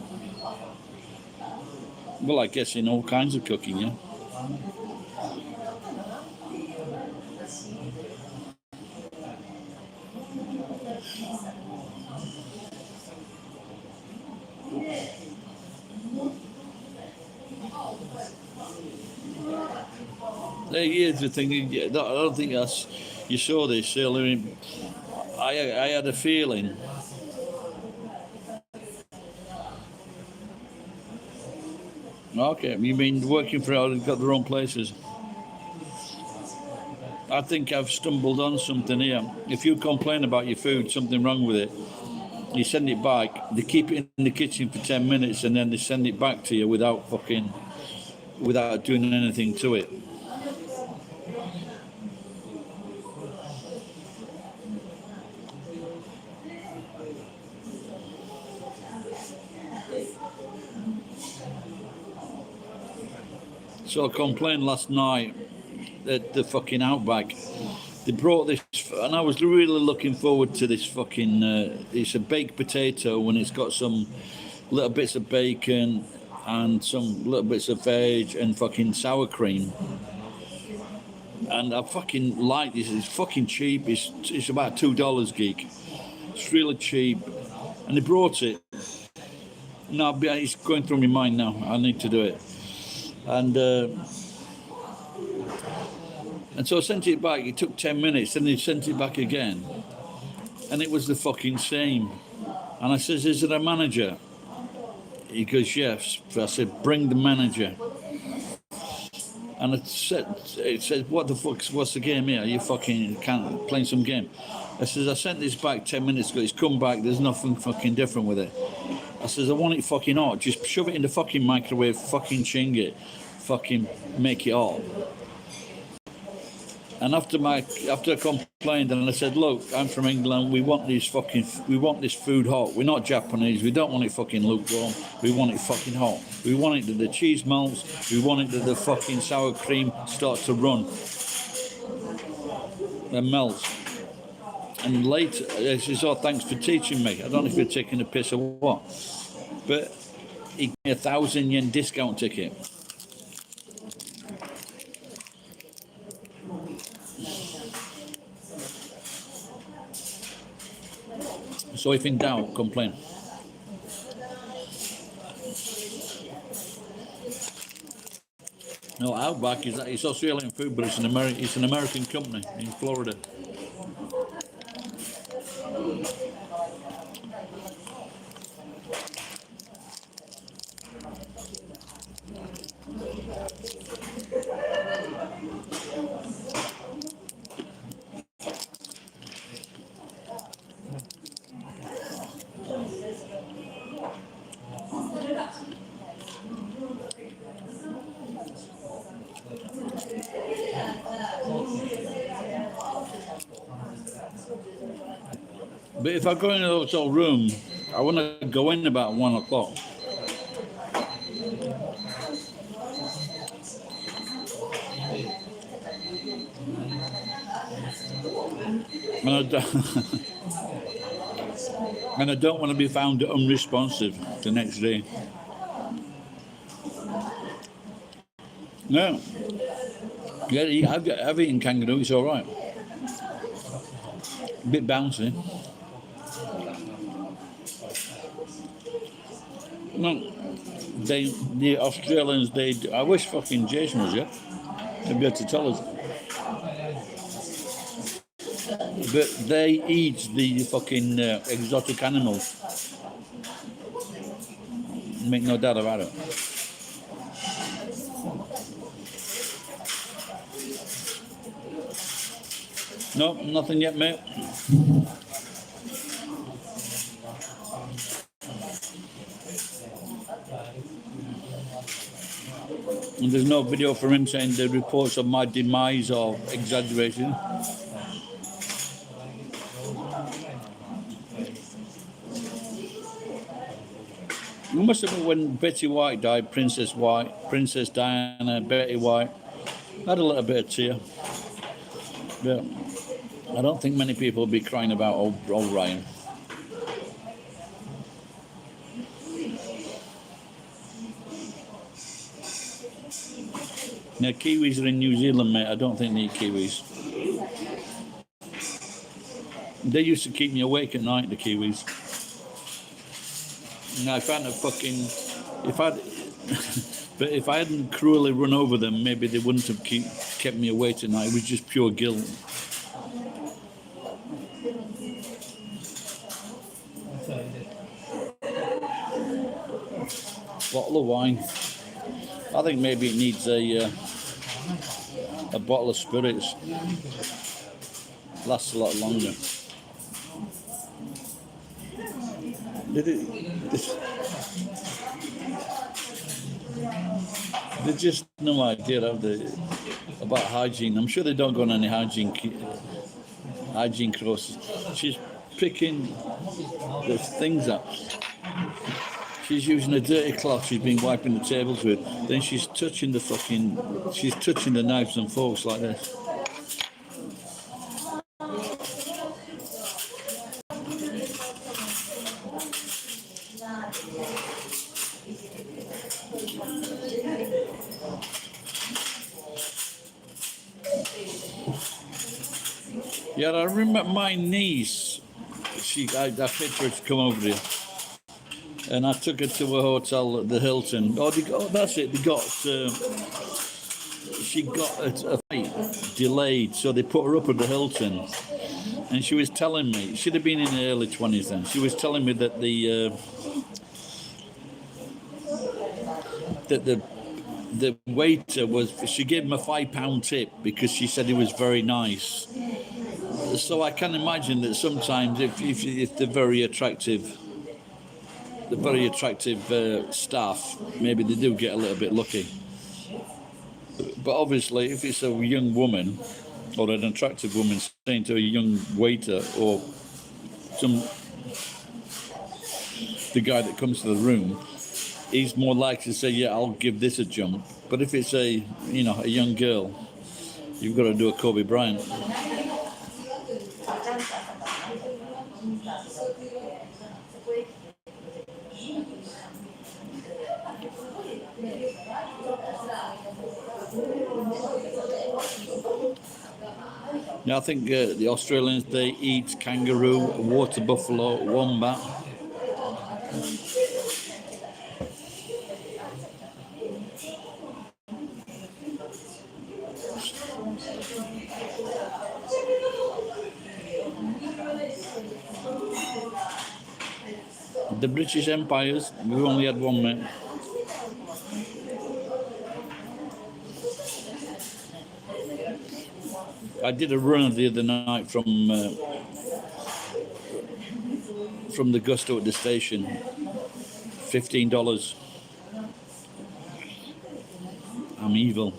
Well, I guess in all kinds of cooking, yeah. Here's the thing. I don't think you saw this earlier. I had a feeling. Okay, you mean working for others got their own places? I think I've stumbled on something here. If you complain about your food, something wrong with it, you send it back. They keep it in the kitchen for 10 minutes and then they send it back to you without doing anything to it. So I complained last night at the fucking Outback. They brought this, and I was really looking forward to this fucking. It's a baked potato, and it's got some little bits of bacon and some little bits of veg and fucking sour cream. And I fucking like this. It's fucking cheap. It's about $2, Geek. It's really cheap, and they brought it. No, it's going through my mind now. I need to do it. And so I sent it back. It took 10 minutes, and they sent it back again, and it was the fucking same. And I says, "Is it a manager?" He goes, "Yes." I said, "Bring the manager." And it said, "What the what's the game here? Are you fucking playing some game?" I says, "I sent this back 10 minutes ago. It's come back. There's nothing fucking different with it." I says, "I want it fucking hot. Just shove it in the fucking microwave, fucking ching it, fucking make it hot." And after I complained, and I said, "Look, I'm from England. We want this food hot. We're not Japanese. We don't want it fucking lukewarm. We want it fucking hot. We want it that the cheese melts. We want it that the fucking sour cream starts to run and melts." And later, he says, "Oh, thanks for teaching me. I don't know if you're taking a piss or what." But he gave me a 1,000 yen discount ticket. So if in doubt, complain. No, Outback is it's Australian food, but it's an American company in Florida. But if I go in a hotel room, I want to go in about 1 o'clock. And I don't, and I don't want to be found unresponsive the next day. No. Yeah, I've eaten kangaroo, it's all right. A bit bouncy. No, the Australians, I wish fucking Jason was here. They'd be able to tell us. But they eat the fucking exotic animals. Make no doubt about it. No, nothing yet, mate. And there's no video for him saying the reports of my demise are exaggerated. You must have been when Betty White died, Princess Diana, Betty White. I had a little bit of tear. But I don't think many people will be crying about old Ryan. Now, Kiwis are in New Zealand, mate. I don't think they eat Kiwis. They used to keep me awake at night, the Kiwis. And I found a fucking... But if I hadn't cruelly run over them, maybe they wouldn't have kept me awake at night. It was just pure guilt. Bottle of wine. I think maybe it needs a bottle of spirits. Lasts a lot longer. They just no idea about hygiene. I'm sure they don't go on any hygiene courses. She's picking the things up. She's using a dirty cloth she's been wiping the tables with. Then she's touching the knives and forks like this. Yeah, I remember my niece, I paid for her to come over here. And I took her to a hotel at the Hilton. That's it. She got a flight delayed, so they put her up at the Hilton. And she was telling me, she'd have been in her early 20s then. She was telling me that the waiter she gave him a £5 tip because she said he was very nice. So I can imagine that sometimes if they're very attractive, staff, maybe they do get a little bit lucky. But obviously, if it's a young woman or an attractive woman saying to a young waiter or the guy that comes to the room, he's more likely to say, "Yeah, I'll give this a jump." But if it's a young girl, you've got to do a Kobe Bryant. Yeah, I think the Australians, they eat kangaroo, water buffalo, wombat. The British Empires, we only had one, mate. I did a run the other night from the Gusto at the station, $15. I'm evil.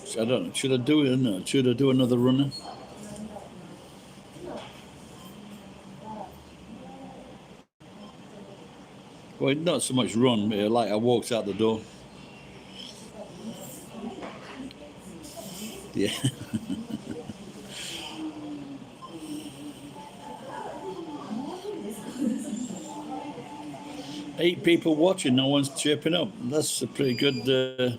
So I don't know. Should I do it? No. Should I do another runner? Well, not so much run, but like I walked out the door. Yeah. 8 people watching, no one's chirping up. That's a pretty good.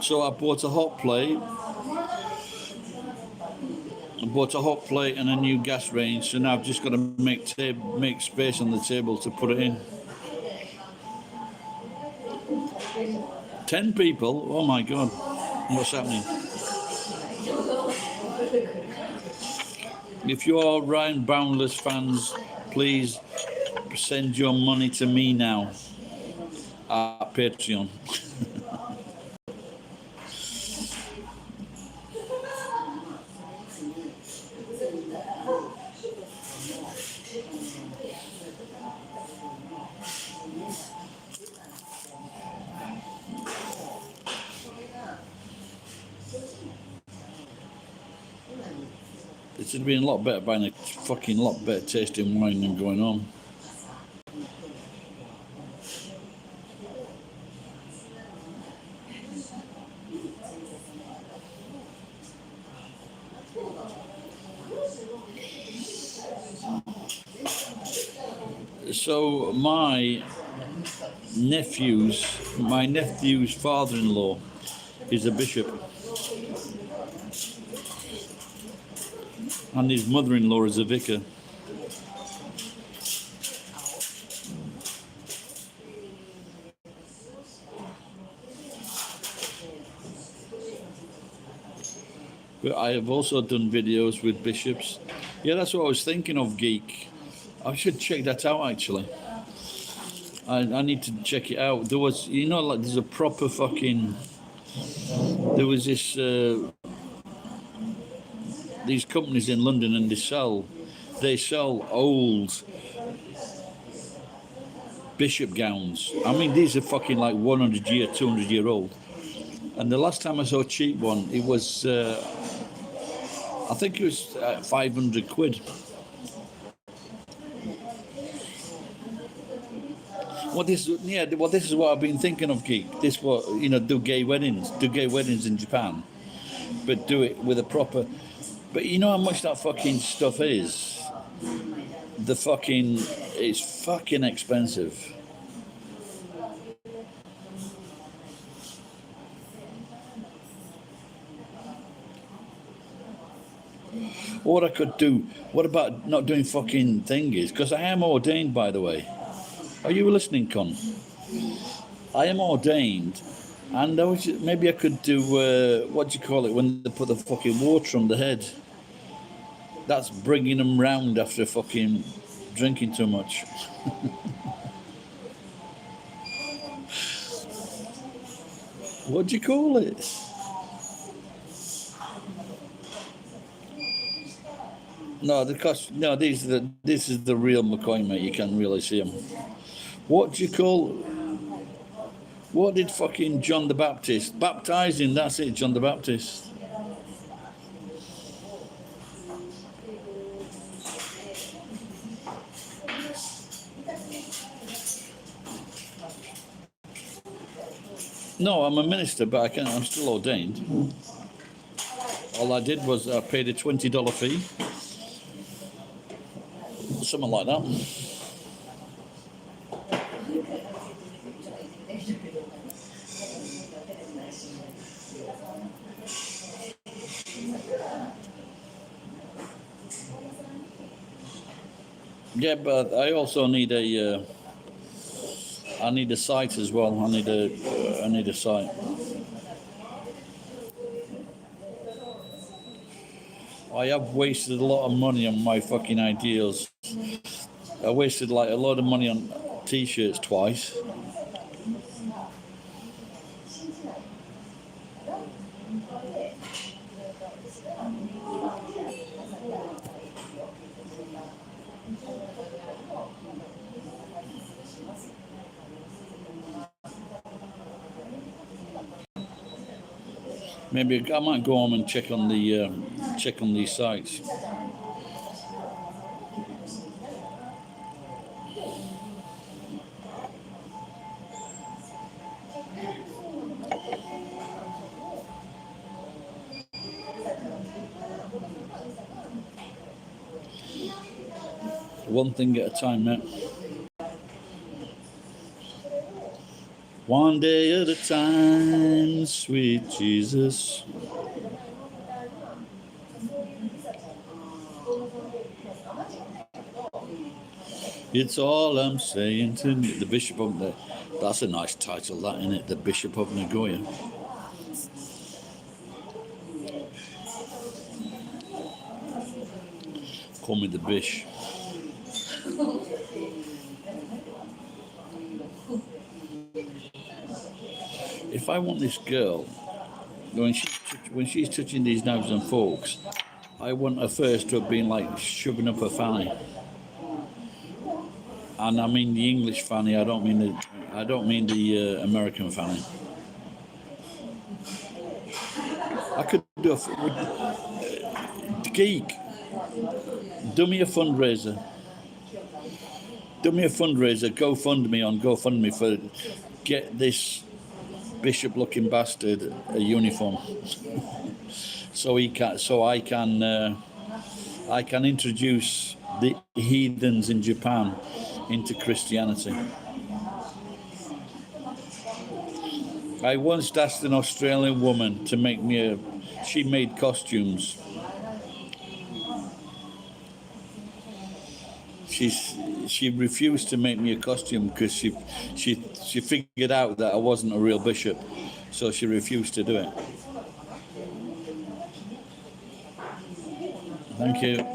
So I bought a hot plate. I bought a hot plate and a new gas range, so now I've just got to make space on the table to put it in. 10 people? Oh my God. What's happening? If you are Ryan Boundless fans, please send your money to me now at Patreon. It should have been a lot better buying a fucking lot better tasting wine than going on. So my nephew's father-in-law is a bishop, and his mother-in-law is a vicar. But I have also done videos with bishops. Yeah, that's what I was thinking of, Geek. I should check that out, actually. I need to check it out. There was, like there's a proper fucking... There was this... these companies in London, and they sell old bishop gowns. I mean, these are fucking like 100 year, 200 year old. And the last time I saw a cheap one, it was... I think it was 500 quid. Well, this is what I've been thinking of, Geek. This what do gay weddings in Japan, but do it with a proper. But you know how much that fucking stuff is. It's fucking expensive. What I could do. What about not doing fucking thingies? Because I am ordained, by the way. Are you listening, Con? I am ordained, and maybe I could do what do you call it when they put the fucking water on the head? That's bringing them round after fucking drinking too much. What do you call it? No, no. This is the real McCoy, mate. You can really see him. What do you call? What did fucking John the Baptist baptizing? That's it, John the Baptist. No, I'm a minister, but I'm still ordained. All I did was I paid a $20 fee, something like that. Yeah, but I also need a. I need a site as well. I need a site. I have wasted a lot of money on my fucking ideas. I wasted like a lot of money on t-shirts twice. Maybe I might go home and check on these sites. One thing at a time, mate. One day at a time, sweet Jesus. It's all I'm saying to me. The Bishop of the. That's a nice title, that, isn't it? The Bishop of Nagoya. Call me the Bish. If I want this girl, when she's touching these knives and forks, I want her first to have been like shoving up her fanny. And I mean the English fanny. I don't mean the American fanny. I could do Geek. Do me a fundraiser. GoFundMe on GoFundMe for get this bishop-looking bastard a uniform, so I can introduce the heathens in Japan into Christianity. I once asked an Australian woman to make me she made costumes. She refused to make me a costume because she figured out that I wasn't a real bishop, so she refused to do it. Thank you.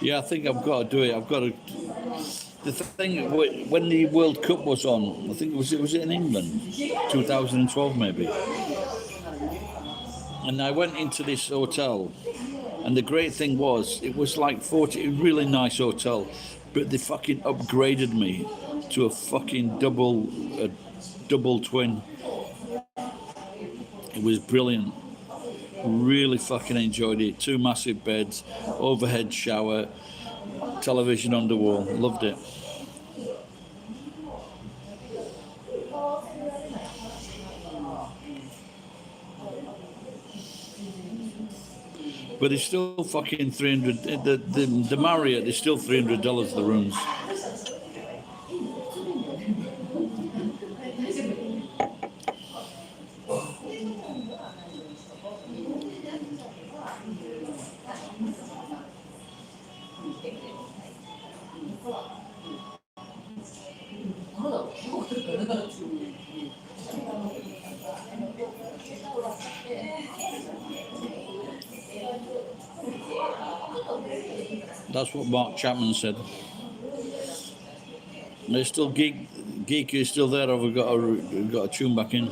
Yeah, I think I've got to do it. I've got to. The thing when the World Cup was on, I think was it in England, 2012 maybe. And I went into this hotel, and the great thing was it was like a really nice hotel, but they fucking upgraded me to a fucking double twin. It was brilliant. Really fucking enjoyed it. 2 massive beds, overhead shower, television on the wall. Loved it. But it's still fucking $300. The Marriott is still $300 the rooms. That's what Mark Chapman said. Is still geek is still there, or have we got a tune back in?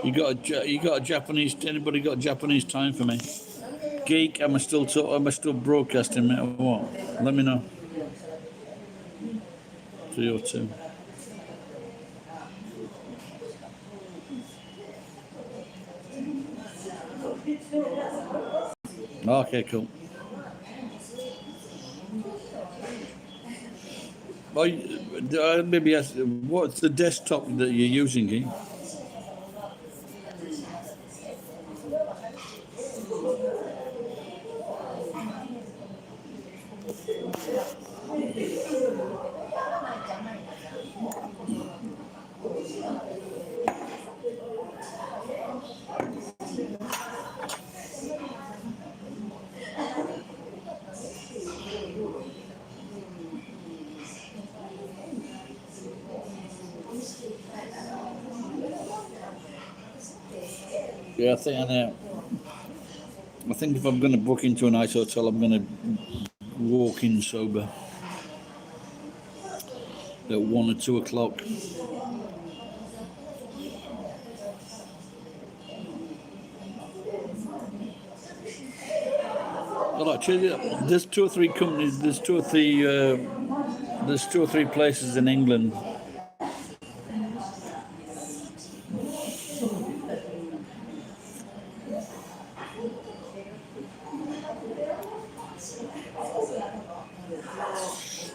You got a Japanese? Anybody got Japanese time for me? Geek, am I still broadcasting, mate, or what? Let me know. 302. Okay, cool. Well, maybe ask, what's the desktop that you're using, Geek? Yeah, I think if I'm going to book into a nice hotel, I'm going to walk in sober at 1 or 2 o'clock. Well, actually, there's 2 or 3 companies. There's 2 or 3 places in England.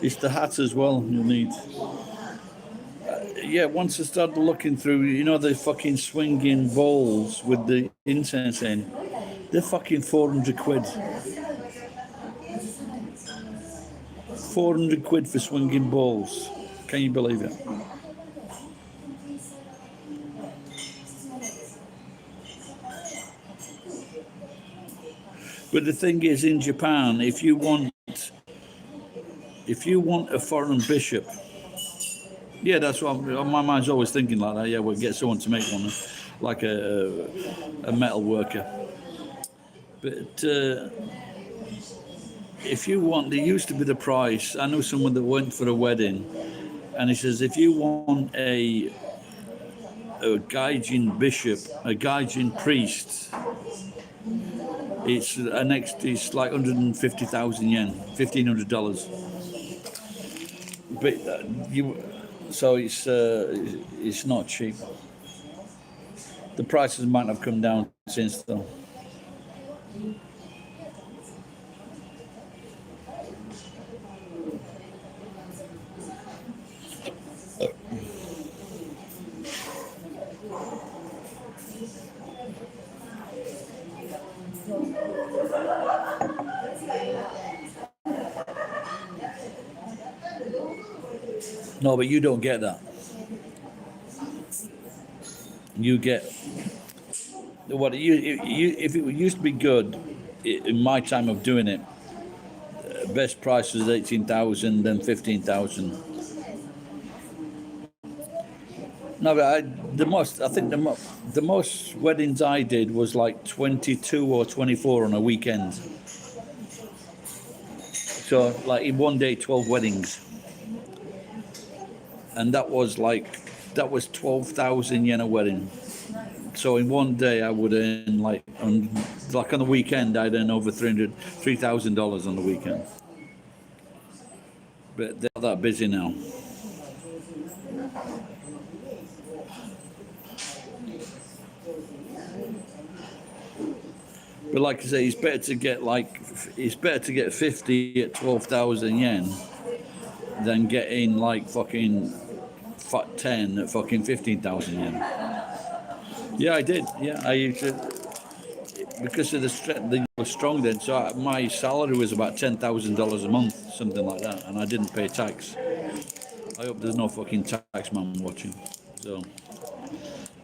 It's the hat as well you need. Yeah, once I started looking through, the fucking swinging bowls with the incense in, they're fucking 400 quid. 400 quid for swinging bowls. Can you believe it? But the thing is, in Japan, if you want a foreign bishop, yeah, that's what my mind's always thinking like that. Yeah, we'll get someone to make one, like a metal worker. But if you want, there used to be the price. I know someone that went for a wedding, and he says if you want a Gaijin bishop, a Gaijin priest, it's like 150,000 yen, $1,500. But so it's not cheap. The prices might have come down since though. No, but you don't get that. You get what if it used to be good in my time of doing it. Best price was 18,000, then 15,000. No, but I think the most weddings I did was like 22 or 24 on a weekend. So like in one day, 12 weddings. And that was 12,000 yen a wedding. So in one day I would earn like on the weekend I'd earn over $3,000 on the weekend. But they're not that busy now. But like I say, it's better to get 50 at 12,000 yen than getting like fucking 10 at fucking 15,000 yen. Yeah, I did. Yeah, I used to, because of the strength, they were strong then. So my salary was about $10,000 a month, something like that, and I didn't pay tax. I hope there's no fucking tax man watching. So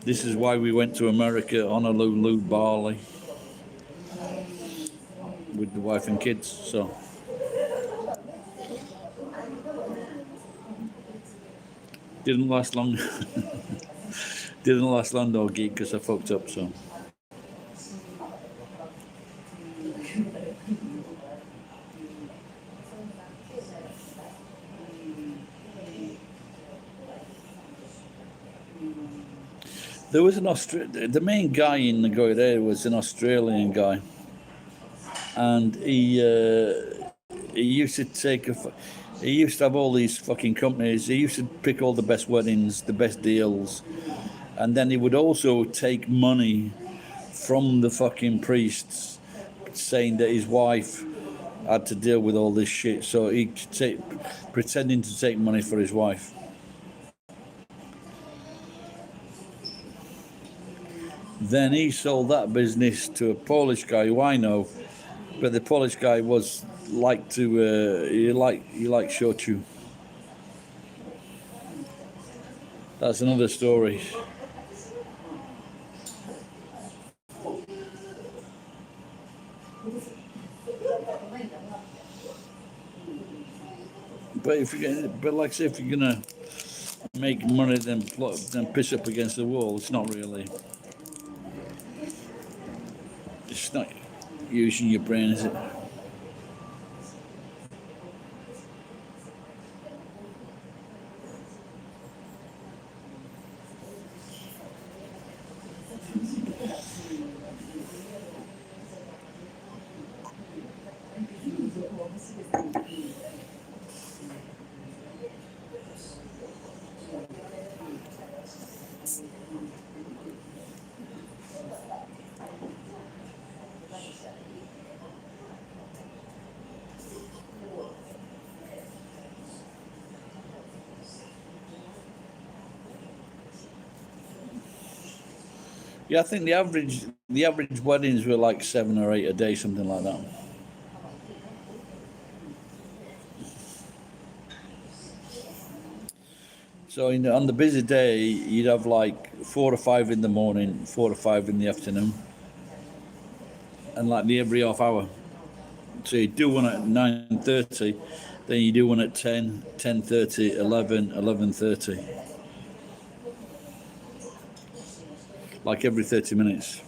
this is why we went to America, Honolulu, Bali, with the wife and kids. So Didn't last long. Didn't last long though, geek, because I fucked up. So there was an The main guy in the guy there was an Australian guy, and he used to he used to have all these fucking companies. He used to pick all the best weddings, the best deals, and then he would also take money from the fucking priests, saying that his wife had to deal with all this shit. So he pretending to take money for his wife. Then he sold that business to a Polish guy who I know, but the Polish guy was like to he liked shochu. That's another story. But like I say, if you're gonna make money, then piss up against the wall. It's not really. It's not using your brain, is it? Yeah, I think the average weddings were like 7 or 8 a day, something like that. So on the busy day, you'd have like 4 or 5 in the morning, 4 or 5 in the afternoon, and like every half hour. So you do one at 9:30, then you do one at 10, 10:30, 11, 11:30. Like every 30 minutes.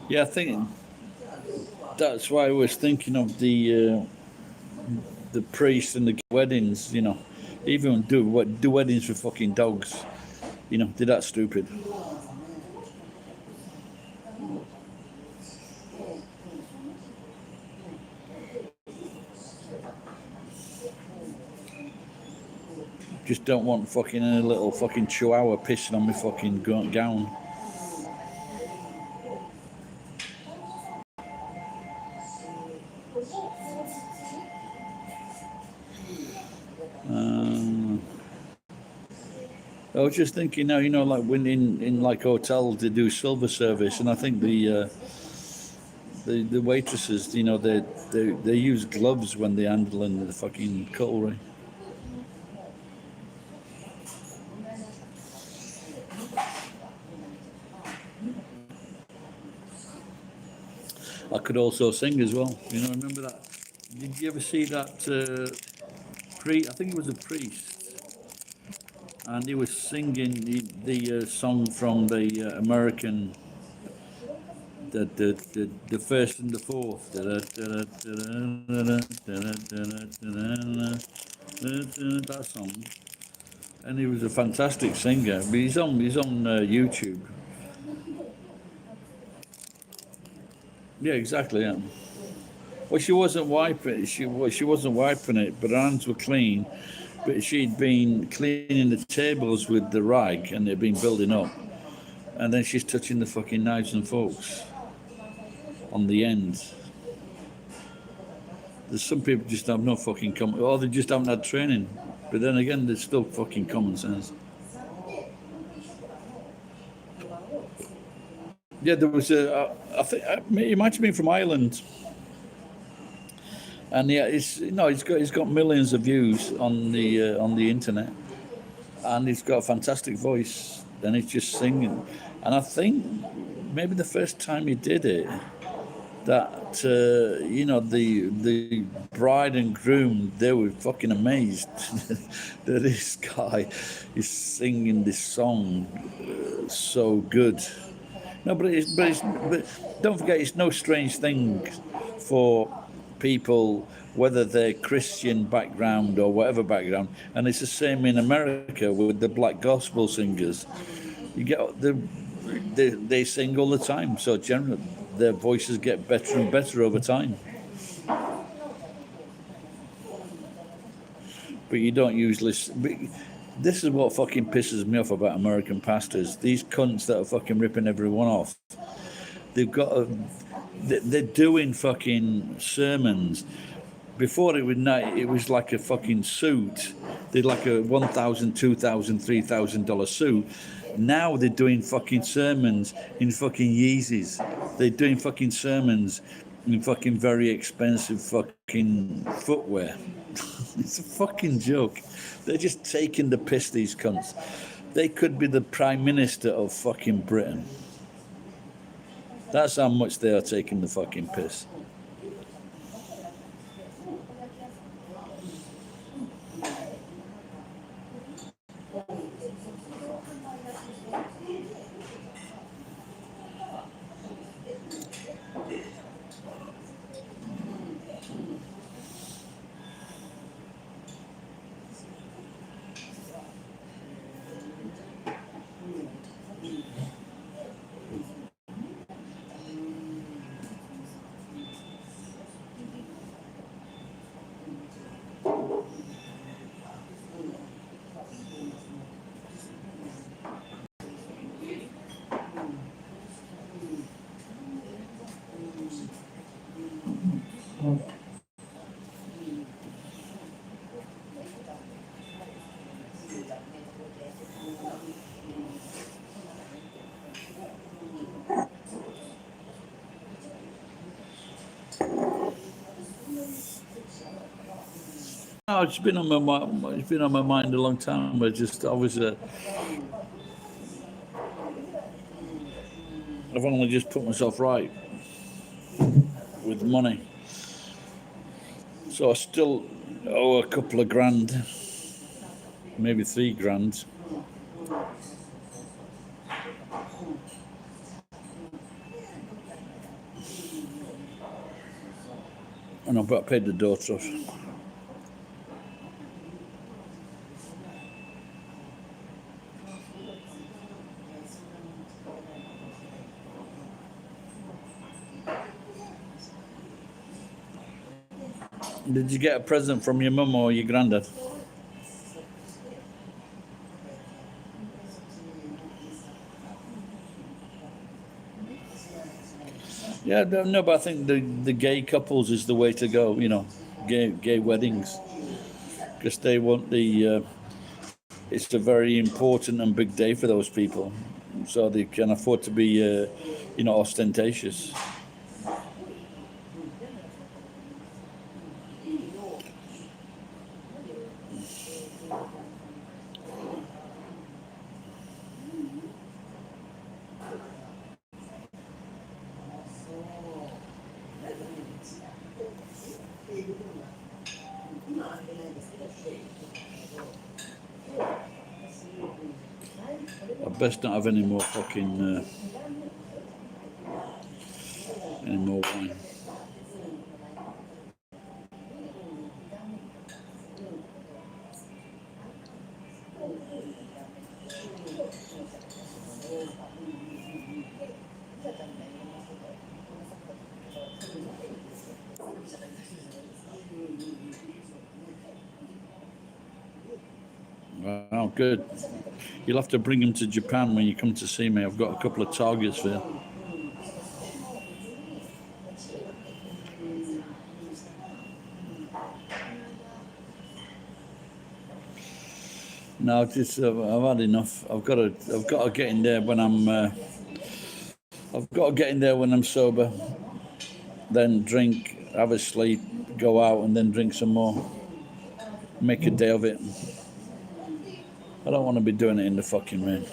Yeah, I think that's why I was thinking of the priests and the weddings. Even do weddings with fucking dogs. They're that stupid. Just don't want fucking a little fucking chihuahua pissing on my fucking gown. I was just thinking now, like when in like hotels they do silver service, and I think the waitresses, they use gloves when they handling the fucking cutlery. I could also sing as well. Remember that? Did you ever see that I think it was a priest, and he was singing the song from the American, the first and the fourth. That song, and he was a fantastic singer. But he's on YouTube. Yeah, exactly. Yeah. Well, she wasn't wiping. She wasn't wiping it, but her hands were clean. But she'd been cleaning the tables with the rag, and they'd been building up. And then she's touching the fucking knives and forks on the end. There's some people just have no fucking or they just haven't had training. But then again, there's still fucking common sense. Yeah, there was a. I think he might have been from Ireland, and yeah, he's got millions of views on the internet, and he's got a fantastic voice, and he's just singing. And I think maybe the first time he did it, that the bride and groom, they were fucking amazed that this guy is singing this song so good. No, but don't forget, it's no strange thing for people, whether they're Christian background or whatever background, and it's the same in America with the black gospel singers. You get they sing all the time, so generally their voices get better and better over time. But you don't usually. This is what fucking pisses me off about American pastors. These cunts that are fucking ripping everyone off. They've got a, they're doing fucking sermons. Before it was like a fucking suit. They'd like a $1,000, $2,000, $3,000 suit. Now they're doing fucking sermons in fucking Yeezys. They're doing fucking sermons in fucking very expensive fucking footwear. It's a fucking joke. They're just taking the piss, these cunts. They could be the Prime Minister of fucking Britain. That's how much they are taking the fucking piss. Oh, it's been on my mind. It's been on my mind a long time. But just I've only just put myself right with money, so I still owe a couple of grand, maybe 3 grand. And I've paid the daughter off. Did you get a present from your mum or your granddad? Yeah, no, but I think the gay couples is the way to go. Gay weddings, because they want the. It's a very important and big day for those people, so they can afford to be, ostentatious. I best not have any more fucking any more wine. Wow, good. You'll have to bring him to Japan when you come to see me. I've got a couple of targets for you. No, just I've had enough. I've got to get in there when I've got to get in there when I'm sober. Then drink, have a sleep, go out, and then drink some more. Make a day of it. I don't want to be doing it in the fucking rain.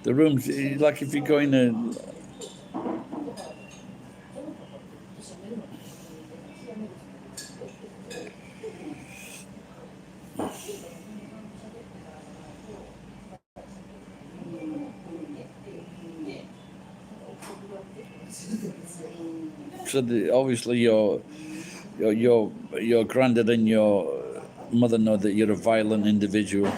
The rooms, like if you're going to, so obviously your granddad and your mother know that you're a violent individual.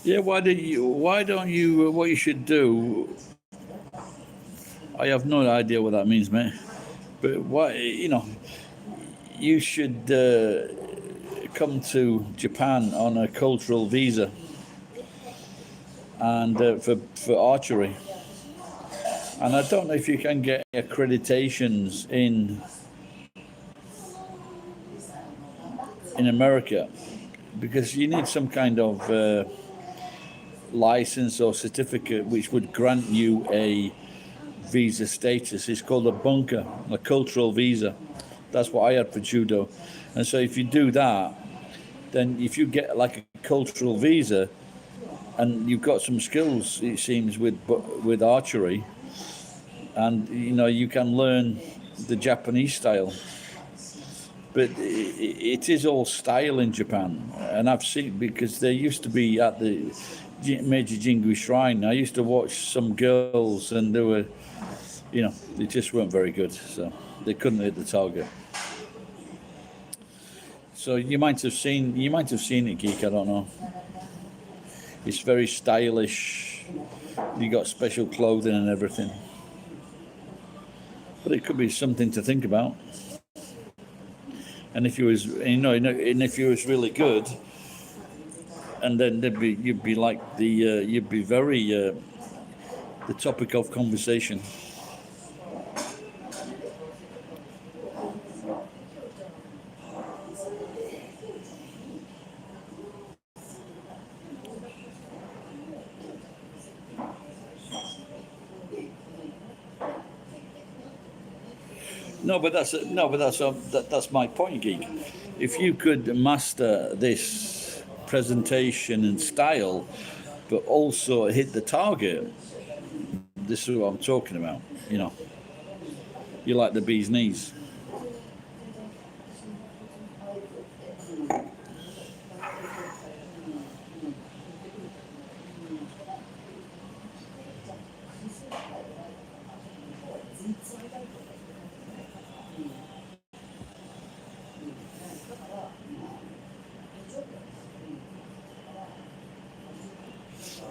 Yeah, why don't you, what you should do, I have no idea what that means, mate. But you should come to Japan on a cultural visa and for archery. And I don't know if you can get accreditations in America, because you need some kind of license or certificate which would grant you a visa status. It's called a bunker, a cultural visa. That's what I had for judo. And so if you do that, then if you get like a cultural visa and you've got some skills, it seems, with archery, and you can learn the Japanese style. But it is all style in Japan, and I've seen, because there used to be at the Meiji Jingu Shrine, I used to watch some girls, and they were, they just weren't very good, so they couldn't hit the target. So you might have seen it, Geek. I don't know. It's very stylish. You got special clothing and everything, but it could be something to think about. And if you was, and if you was really good, and then you'd be like you'd be very the topic of conversation. No, but that's my point, Geek. If you could master this presentation and style, but also hit the target, this is what I'm talking about. You like the bee's knees.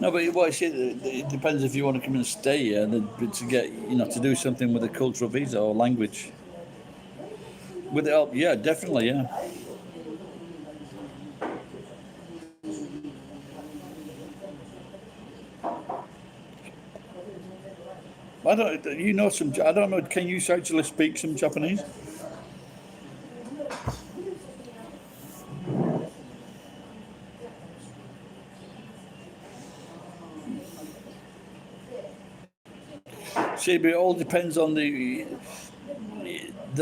No, but what I say, it depends if you want to come and stay here to get, to do something with a cultural visa or language. With the help, yeah, definitely, yeah. I don't know, can you actually speak some Japanese? See, but it all depends on the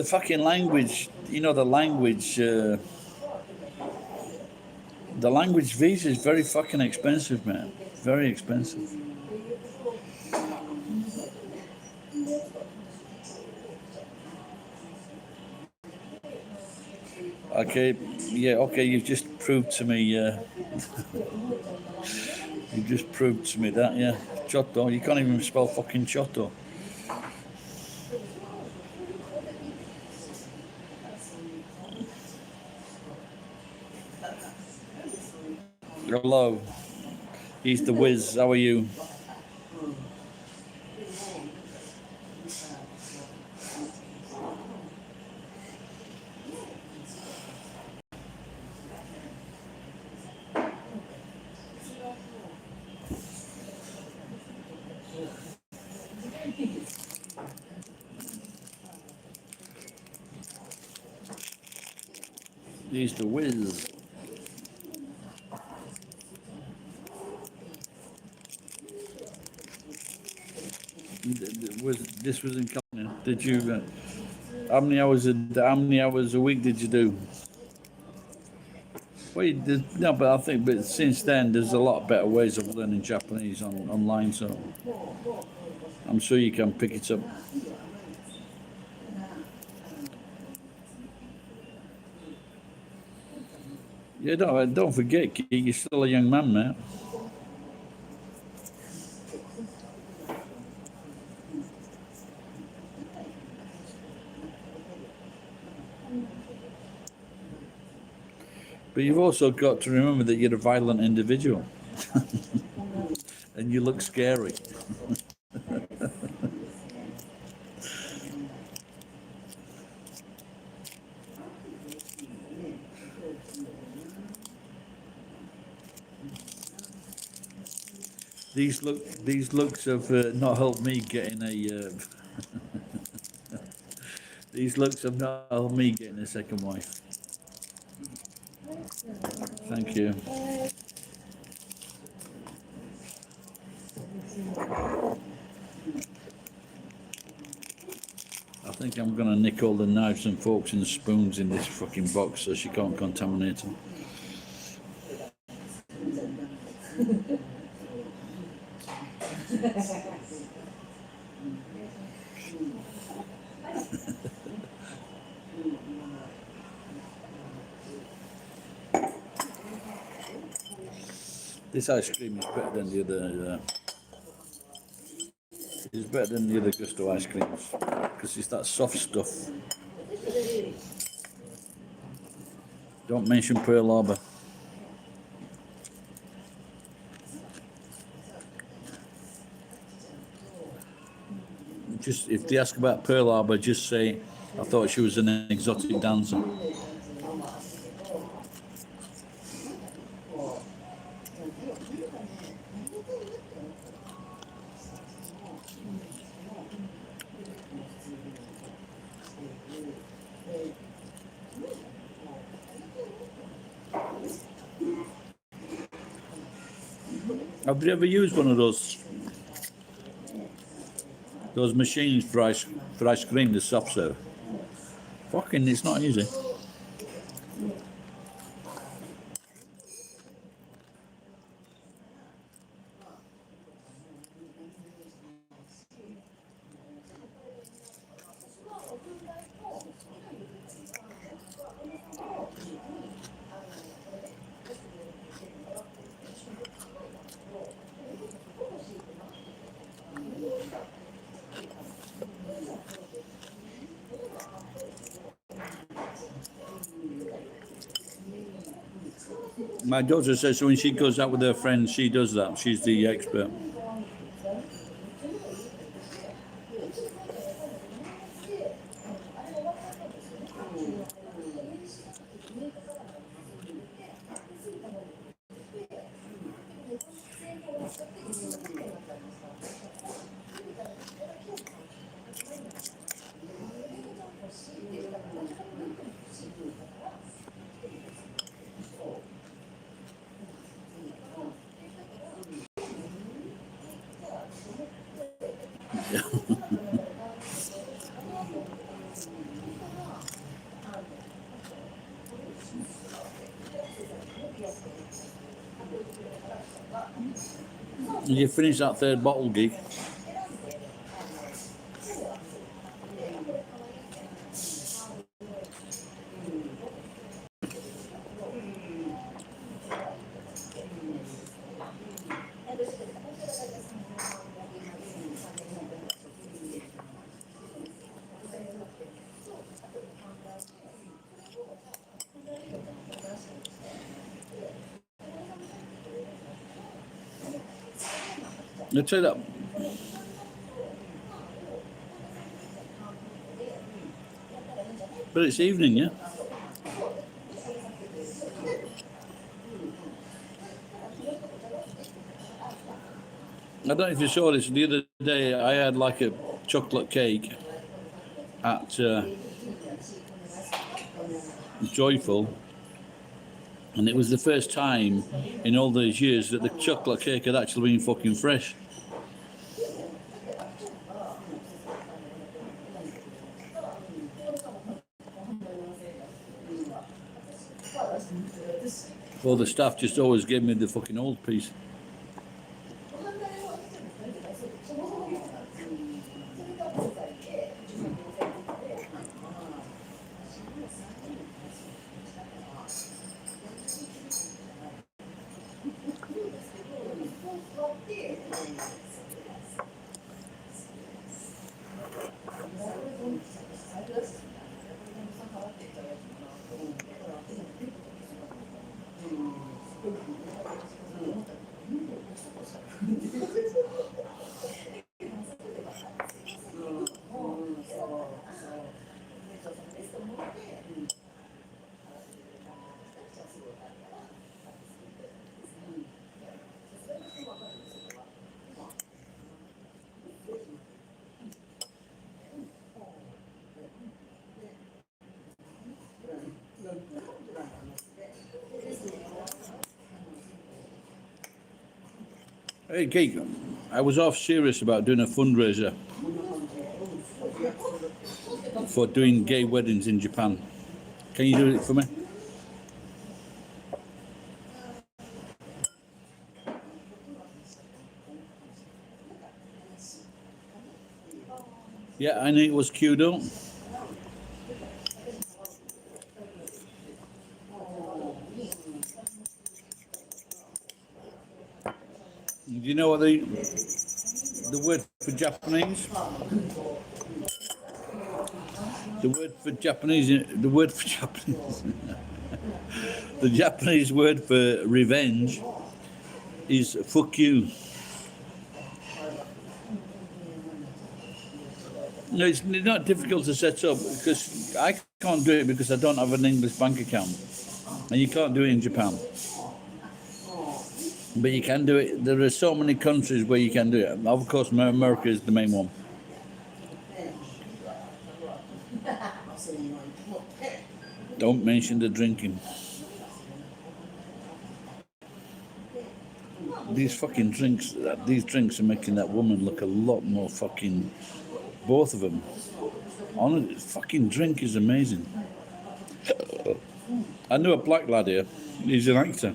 fucking language. The language visa is very fucking expensive, man. Very expensive. Okay, yeah, okay. You've just proved to me. You just proved to me that, yeah. Chotto. You can't even spell fucking Chotto. Hello. He's the whiz. How are you? He's the whiz. This was in California. Did you? How many hours a week did you do? Well, no, but I think, but since then, there's a lot better ways of learning Japanese online. So I'm sure you can pick it up. Yeah, don't forget, Keith, you're still a young man, mate. But you've also got to remember that you're a violent individual, and you look scary. These looks have not helped me getting a. These looks have not helped me getting a second wife. Thank you. I think I'm gonna nick all the knives and forks and spoons in this fucking box so she can't contaminate them. This ice cream is better than the other. It's better than the other Gusto ice creams because it's that soft stuff. Don't mention Pearl Harbor. Just if they ask about Pearl Harbor, just say I thought she was an exotic dancer. Have you ever used one of those machines for ice cream, the soft serve? Fucking, it's not easy. My daughter says when she goes out with her friends, she does that. She's the expert. You finish that third bottle, Geek. I'll tell you that. But it's evening, yeah? I don't know if you saw this. The other day I had like a chocolate cake at Joyful, and it was the first time in all those years that the chocolate cake had actually been fucking fresh. Well, the staff just always gave me the fucking old piece. Hey, Geek, I was off serious about doing a fundraiser for doing gay weddings in Japan. Can you do it for me? Yeah, I knew it was queued up. Do you know what the word for Japanese? The word for Japanese. The word for Japanese. The Japanese word for revenge is "fuck you." No, it's not difficult to set up because I can't do it because I don't have an English bank account, and you can't do it in Japan. But you can do it. There are so many countries where you can do it. Of course, America is the main one. Don't mention the drinking. These drinks are making that woman look a lot more fucking. Both of them. Honestly, fucking drink is amazing. I knew a black lad here. He's an actor.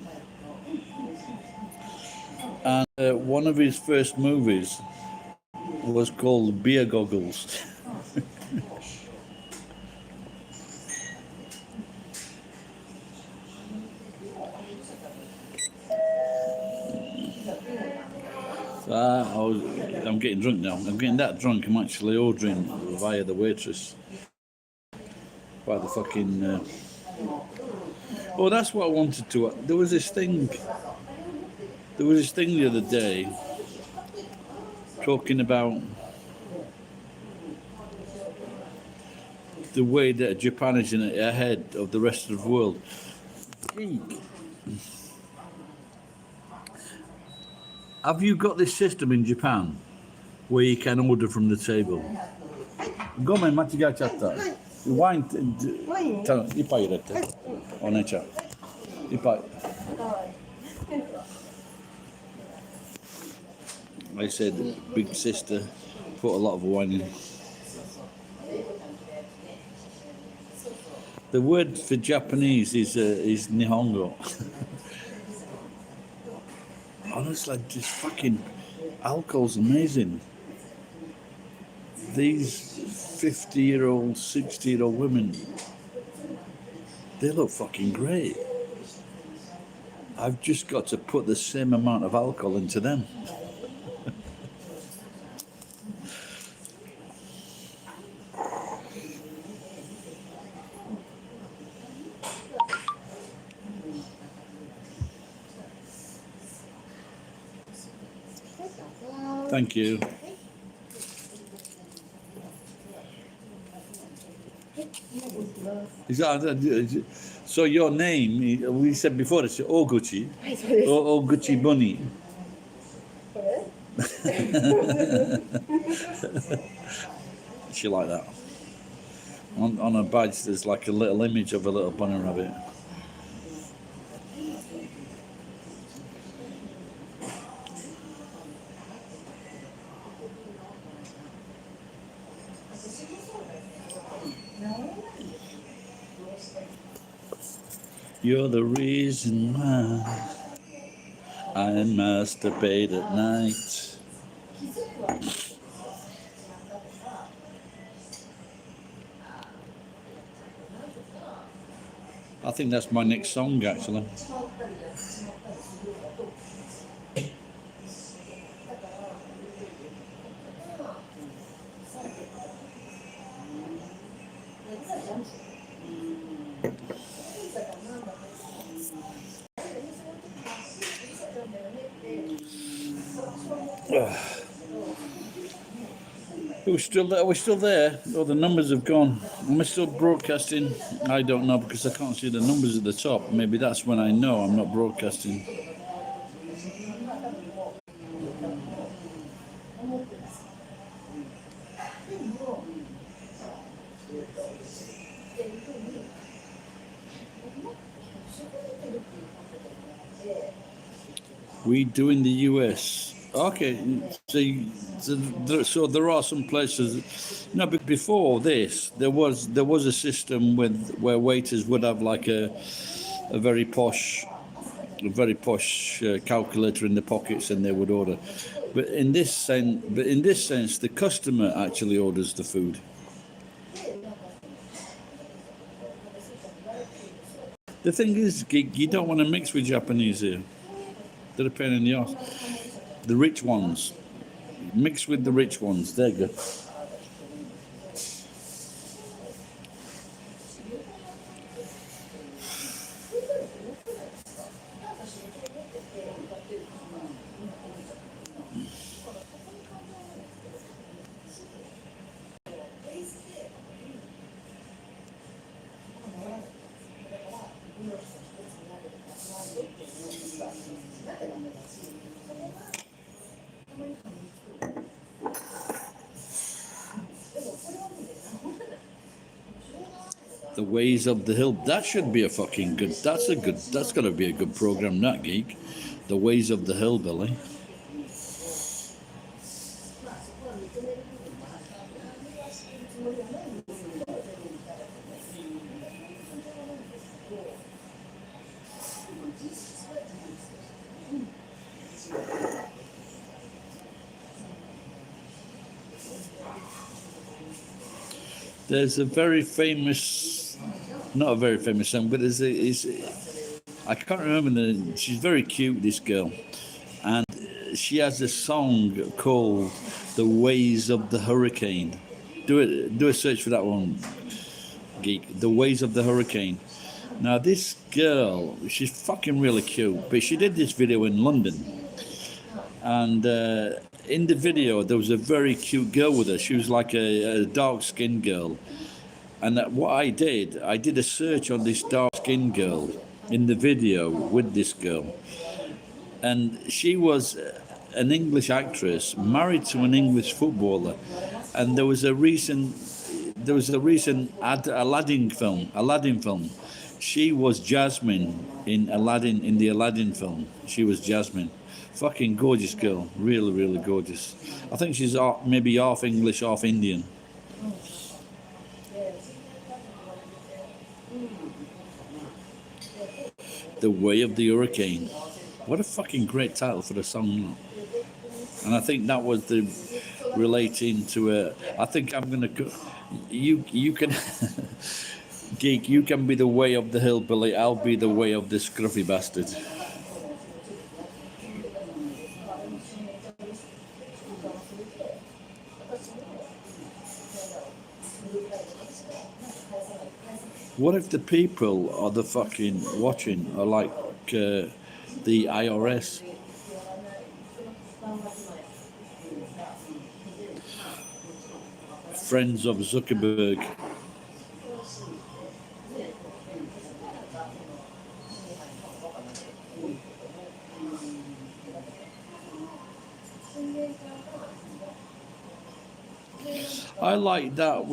And one of his first movies was called Beer Goggles. I'm getting drunk now. I'm getting that drunk. I'm actually ordering via the waitress. By the fucking. Oh, that's what I wanted to. There was this thing the other day talking about the way that Japan is ahead of the rest of the world. Have you got this system in Japan where you can order from the table? Come間違えちゃった. Wine, ipai irete. Onecha. Ipai. I said, big sister, put a lot of wine in. The word for Japanese is Nihongo. Honestly, this fucking alcohol's amazing. These 50-year-old, 60-year-old women, they look fucking great. I've just got to put the same amount of alcohol into them. Thank you. So your name, we said before, it's Oguchi. Oguchi Bunny. She like that. On her badge, there's like a little image of a little bunny rabbit. You're the reason why I masturbate at night. I think that's my next song, actually. Are we still there? Oh, the numbers have gone. Am I still broadcasting? I don't know because I can't see the numbers at the top. Maybe that's when I know I'm not broadcasting. We do in the US. Okay, so there are some places. No, but before this, there was a system where waiters would have like a very posh calculator in the pockets, and they would order. But in this sense, the customer actually orders the food. The thing is, you don't want to mix with Japanese here. They're a pain in the ass. The rich ones. Mix with the rich ones. There you go. The Ways of the Hill. That should be a fucking good. That's got to be a good program, that geek. The Ways of the Hillbilly. There's a very famous, not a very famous song, but I can't remember she's very cute, this girl. And she has a song called The Ways of the Hurricane. Do a search for that one, geek. The Ways of the Hurricane. Now this girl, she's fucking really cute, but she did this video in London. And in the video, there was a very cute girl with her. She was like a dark-skinned girl. And what I did a search on this dark-skinned girl in the video with this girl. And she was an English actress married to an English footballer. And there was a recent Aladdin film. She was Jasmine in the Aladdin film. She was Jasmine. Fucking gorgeous girl, really, really gorgeous. I think she's maybe half English, half Indian. The Way of the Hurricane. What a fucking great title for the song. And I think that was relating to I think I'm gonna you can geek. You can be the way of the hillbilly. I'll be the way of the scruffy bastard. What if the people are the fucking watching are like the IRS? friends of Zuckerberg. I like that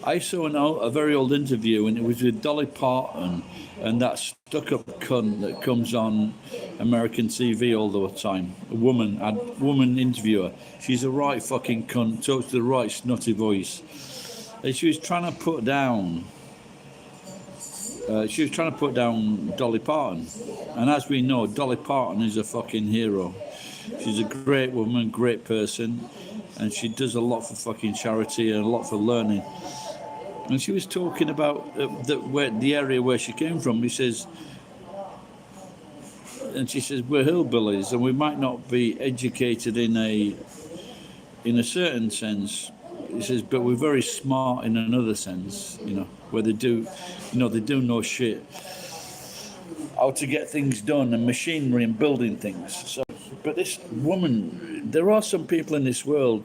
I saw a very old interview, and it was with Dolly Parton and that stuck-up cunt that comes on American TV all the time. A woman interviewer. She's a right fucking cunt. Talks to the right snotty voice. And she was trying to put down. Dolly Parton, and as we know, Dolly Parton is a fucking hero. She's a great woman, great person, and she does a lot for fucking charity and a lot for learning. And she was talking about the area where she came from. She says, we're hillbillies, and we might not be educated in a certain sense. He says, but we're very smart in another sense, where they do know shit, how to get things done, and machinery and building things. So, but this woman, there are some people in this world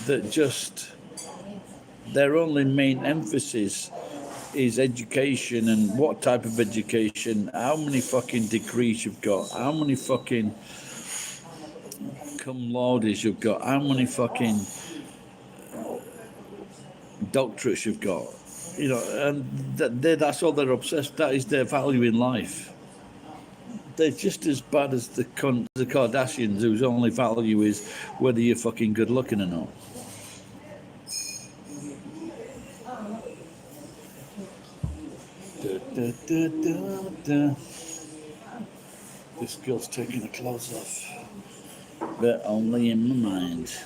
that just, their only main emphasis is education, and what type of education, how many fucking degrees you've got, how many fucking cum laudes you've got, how many fucking doctorates you've got, and that's all they're obsessed. That is their value in life. They're just as bad as the Kardashians, whose only value is whether you're fucking good looking or not. This girl's taking her clothes off, but only in my mind.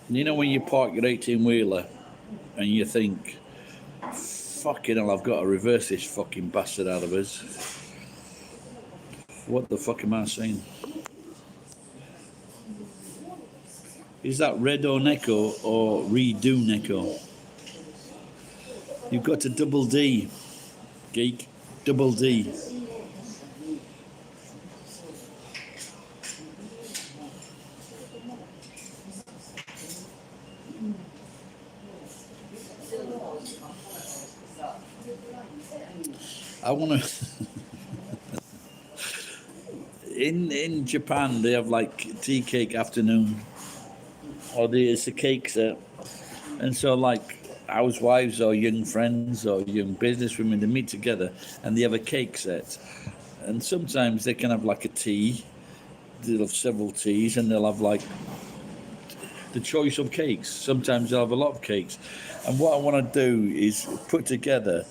When you park your 18-wheeler and you think, fucking hell, I've got to reverse this fucking bastard out of us. What the fuck am I saying? Is that Redo Neko or Redo Neko? You've got to double D, geek, double D. I want to. In Japan, they have like tea cake afternoon, or it's a cake set, and so like housewives or young friends or young businesswomen, they meet together and they have a cake set, and sometimes they can have like a tea. They'll have several teas, and they'll have like the choice of cakes. Sometimes they'll have a lot of cakes, and what I want to do is put together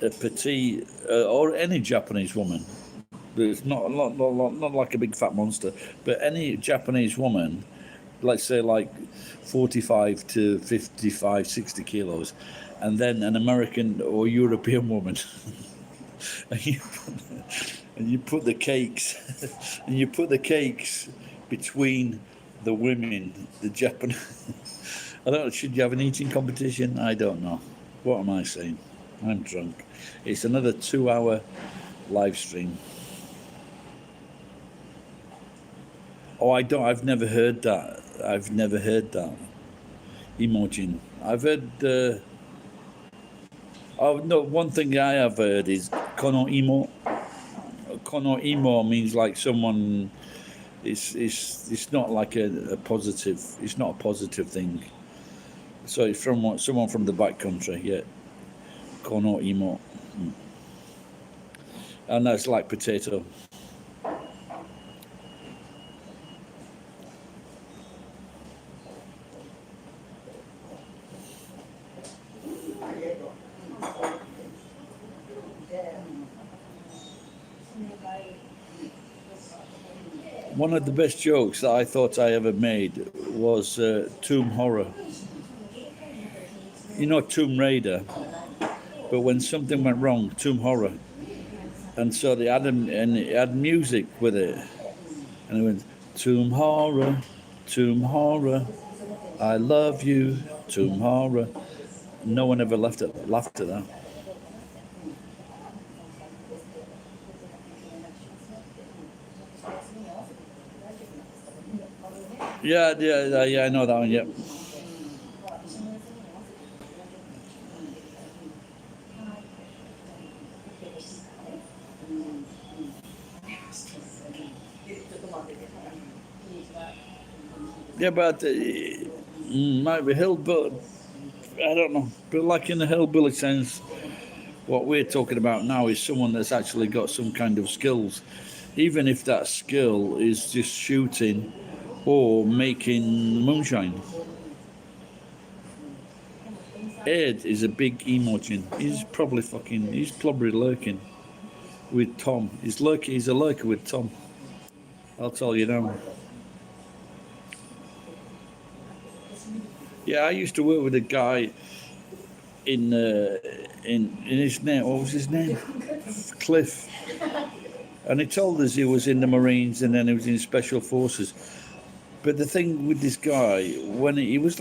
a petite or any Japanese woman. It's not like a big fat monster, but any Japanese woman, let's say like 45 to 55, 60 kilos, and then an American or European woman, and you put the cakes, between the women, the Japanese. I don't know. Should you have an eating competition? I don't know. What am I saying? I'm drunk. It's another 2-hour live stream. Oh, I've never heard that. Emoji. I've heard. Oh no, one thing I have heard is kono imo. Kono imo means like someone. It's not like a positive. It's not a positive thing. So it's from someone from the back country. Yeah. Kono imo. And that's like potato. One of the best jokes that I thought I ever made was Tomb Horror. Tomb Raider, but when something went wrong, Tomb Horror. And so they had and it had music with it. And it went, Tomb Horror, I love you. Tomb horror. No one ever laughed at that. Yeah, I know that one, yeah. Yeah, but might be hillbilly. I don't know, but like in the hillbilly sense, what we're talking about now is someone that's actually got some kind of skills, even if that skill is just shooting or making moonshine. Ed is a big emotion. He's probably lurking with Tom. He's a lurker with Tom. I'll tell you now. Yeah, I used to work with a guy in his name. What was his name? Cliff. And he told us he was in the Marines and then he was in Special Forces. But the thing with this guy, when he was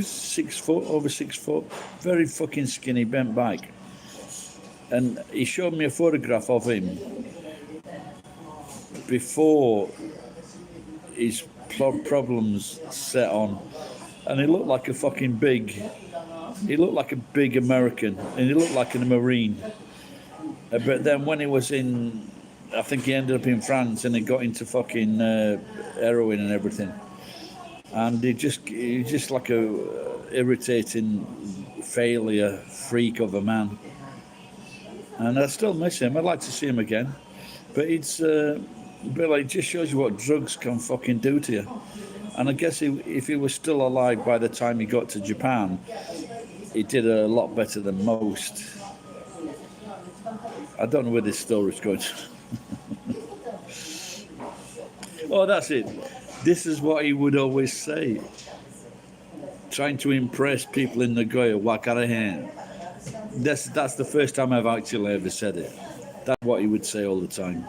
6 foot, over 6 foot, very fucking skinny, bent back. And he showed me a photograph of him before his problems set on. And he looked like a fucking he looked like a big American, and he looked like a Marine. But then when he was I think he ended up in France and he got into fucking heroin and everything. And he's just like a irritating failure freak of a man. And I still miss him. I'd like to see him again. But it just shows you what drugs can fucking do to you. And I guess if he was still alive by the time he got to Japan, he did a lot better than most. I don't know where this story's going. Oh, that's it. This is what he would always say. Trying to impress people in Nagoya, Wakarahan. That's the first time I've actually ever said it. That's what he would say all the time.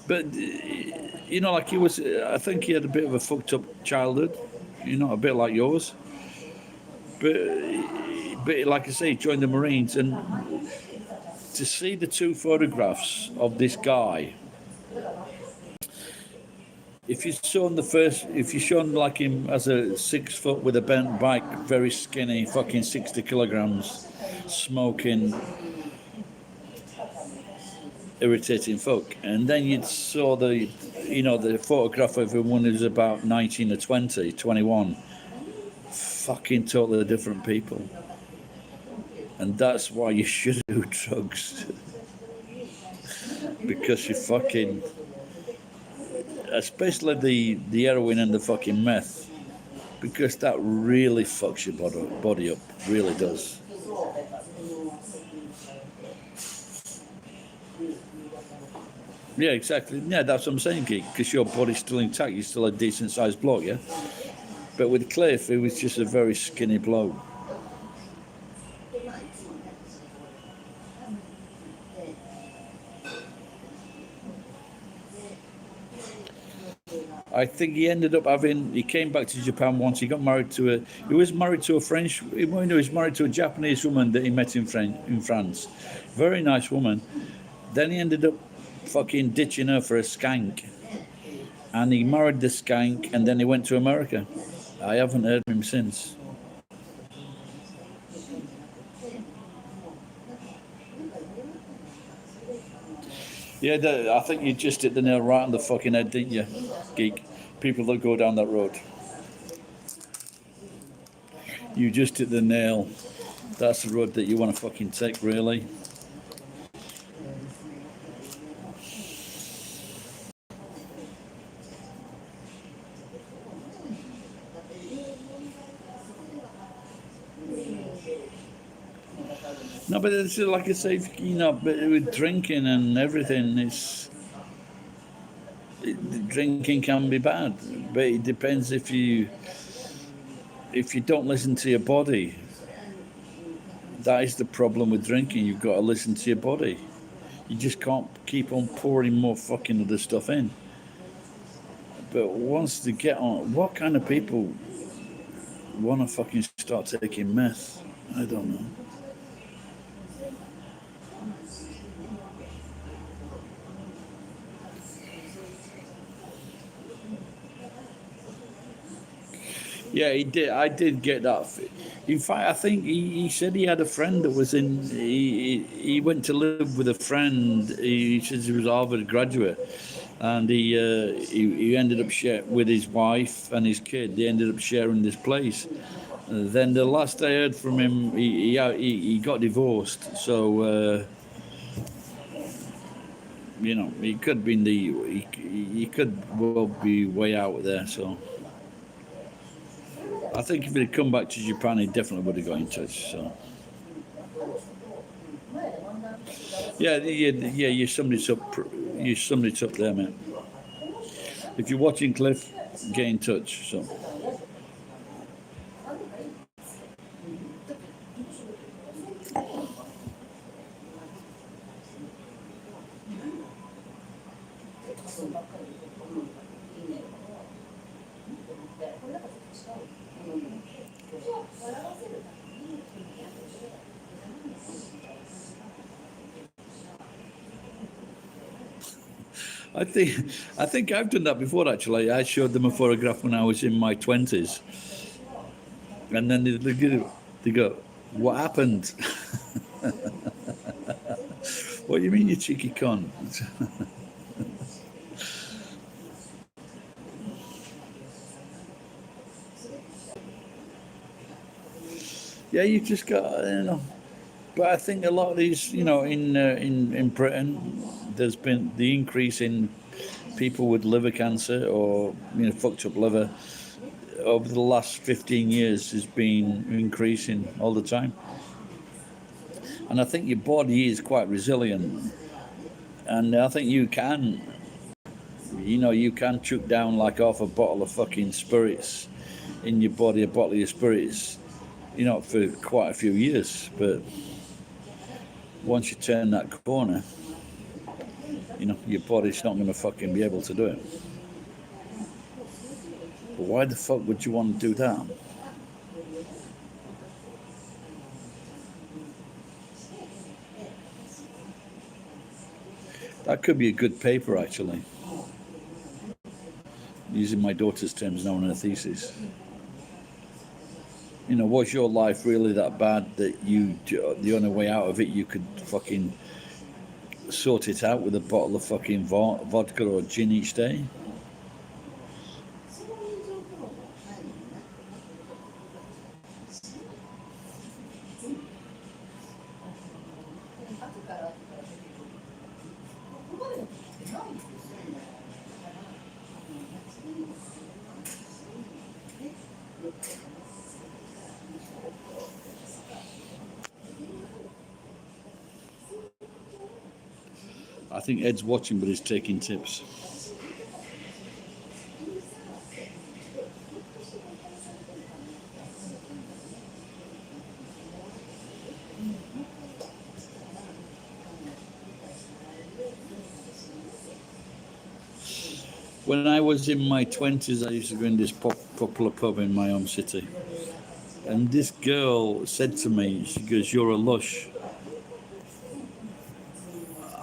But, like I think he had a bit of a fucked up childhood, a bit like yours. But like I say, he joined the Marines, and to see the two photographs of this guy, if you shown like him as a 6 foot with a bent back, very skinny, fucking 60 kilograms, smoking, irritating fuck, and then you saw the photograph of him when he was about 19 or 20, 21, fucking totally different people. And that's why you should do drugs. Because you fucking, especially the heroin and the fucking meth, because that really fucks your body up, really does. Yeah, exactly. Yeah, that's what I'm saying, Geek, because your body's still intact. You're still a decent-sized bloke, yeah? But with Cliff, he was just a very skinny bloke. I think he ended up he came back to Japan once. He got married he was married to a he was married to a Japanese woman that he met in France. Very nice woman. Then he ended up fucking ditching her for a skank. And he married the skank, and then he went to America. I haven't heard of him since. Yeah, I think you just hit the nail right on the fucking head, didn't you, Geek? People that go down that road. You just hit the nail. That's the road that you want to fucking take, really. No, but it's like I say, but with drinking and everything, drinking can be bad, but it depends if you don't listen to your body. That is the problem with drinking. You've got to listen to your body. You just can't keep on pouring more fucking other stuff in. But once they get on, what kind of people want to fucking start taking meth. I don't know. Yeah, he did. I did get that. In fact, I think he said he had a friend that was in. He went to live with a friend. He says he was a Harvard graduate, and he ended up with his wife and his kid. They ended up sharing this place. Then the last I heard from him, he got divorced. So he could be in the he could well be way out there. So. I think if he'd come back to Japan, he definitely would have got in touch. So, yeah, you summed it up. You summed it up there, mate. If you're watching Cliff, get in touch. So, I think I've done that before. Actually, I showed them a photograph when I was in my 20s, and then they go, "What happened?" What do you mean, you cheeky cunt? Yeah, you just got. But I think a lot of these, in Britain, there's been the increase in people with liver cancer or fucked up liver over the last 15 years has been increasing all the time. And I think your body is quite resilient, and I think you can chuck down like half a bottle of fucking spirits in your body, a bottle of your spirits, for quite a few years. But once you turn that corner, your body's not going to fucking be able to do it. But why the fuck would you want to do that? That could be a good paper, actually. Using my daughter's terms now in her thesis. Was your life really that bad that the only way out of it, you could fucking sort it out with a bottle of fucking vodka or gin each day? I think Ed's watching, but he's taking tips. When I was in my 20s, I used to go in this popular pub in my home city. And this girl said to me, she goes, "You're a lush."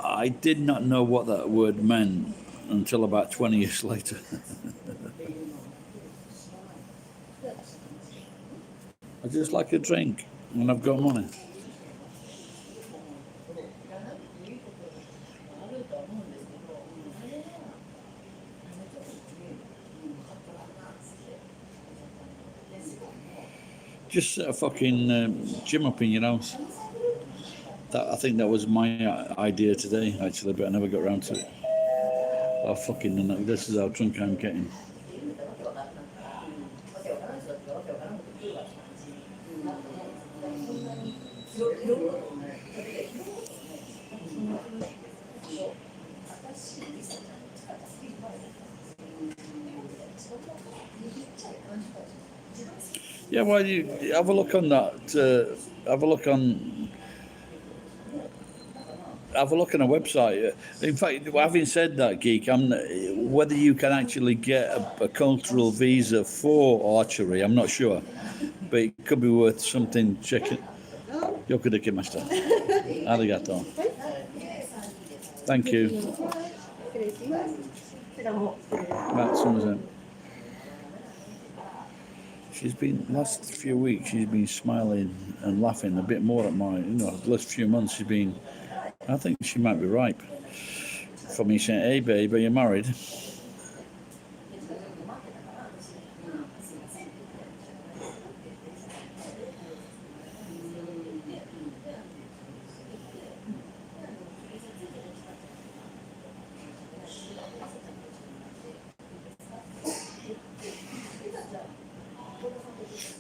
I did not know what that word meant until about 20 years later. I just like a drink when I've got money. Just set a fucking gym up in your house. I think that was my idea today, actually, but I never got around to it. Oh, fucking, this is how drunk I'm getting. Yeah, well, you have a look on that. Have a look on have a look on a website. In fact, having said that, Geek, whether you can actually get a cultural visa for archery, I'm not sure, but it could be worth something checking. Yokodekimashita. Arigato. Thank you. Right, Susan. She's been last few weeks. She's been smiling and laughing a bit more at the last few months. She's been. I think she might be ripe for me saying, "Hey, babe, are you married?"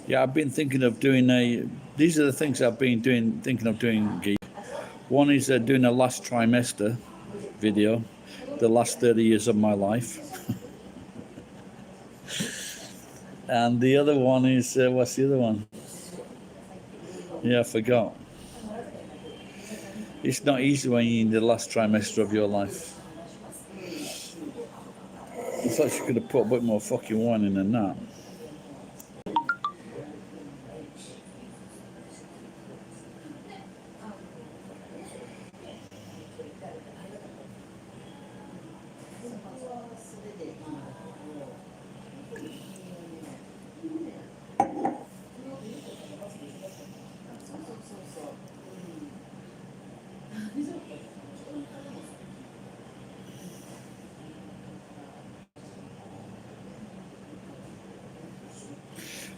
Yeah, I've been thinking of doing These are the things I've been thinking of doing. Geek. One is doing a last trimester video, the last 30 years of my life, and the other one is what's the other one? Yeah, I forgot. It's not easy when you're in the last trimester of your life. I thought you could have put a bit more fucking wine in than that.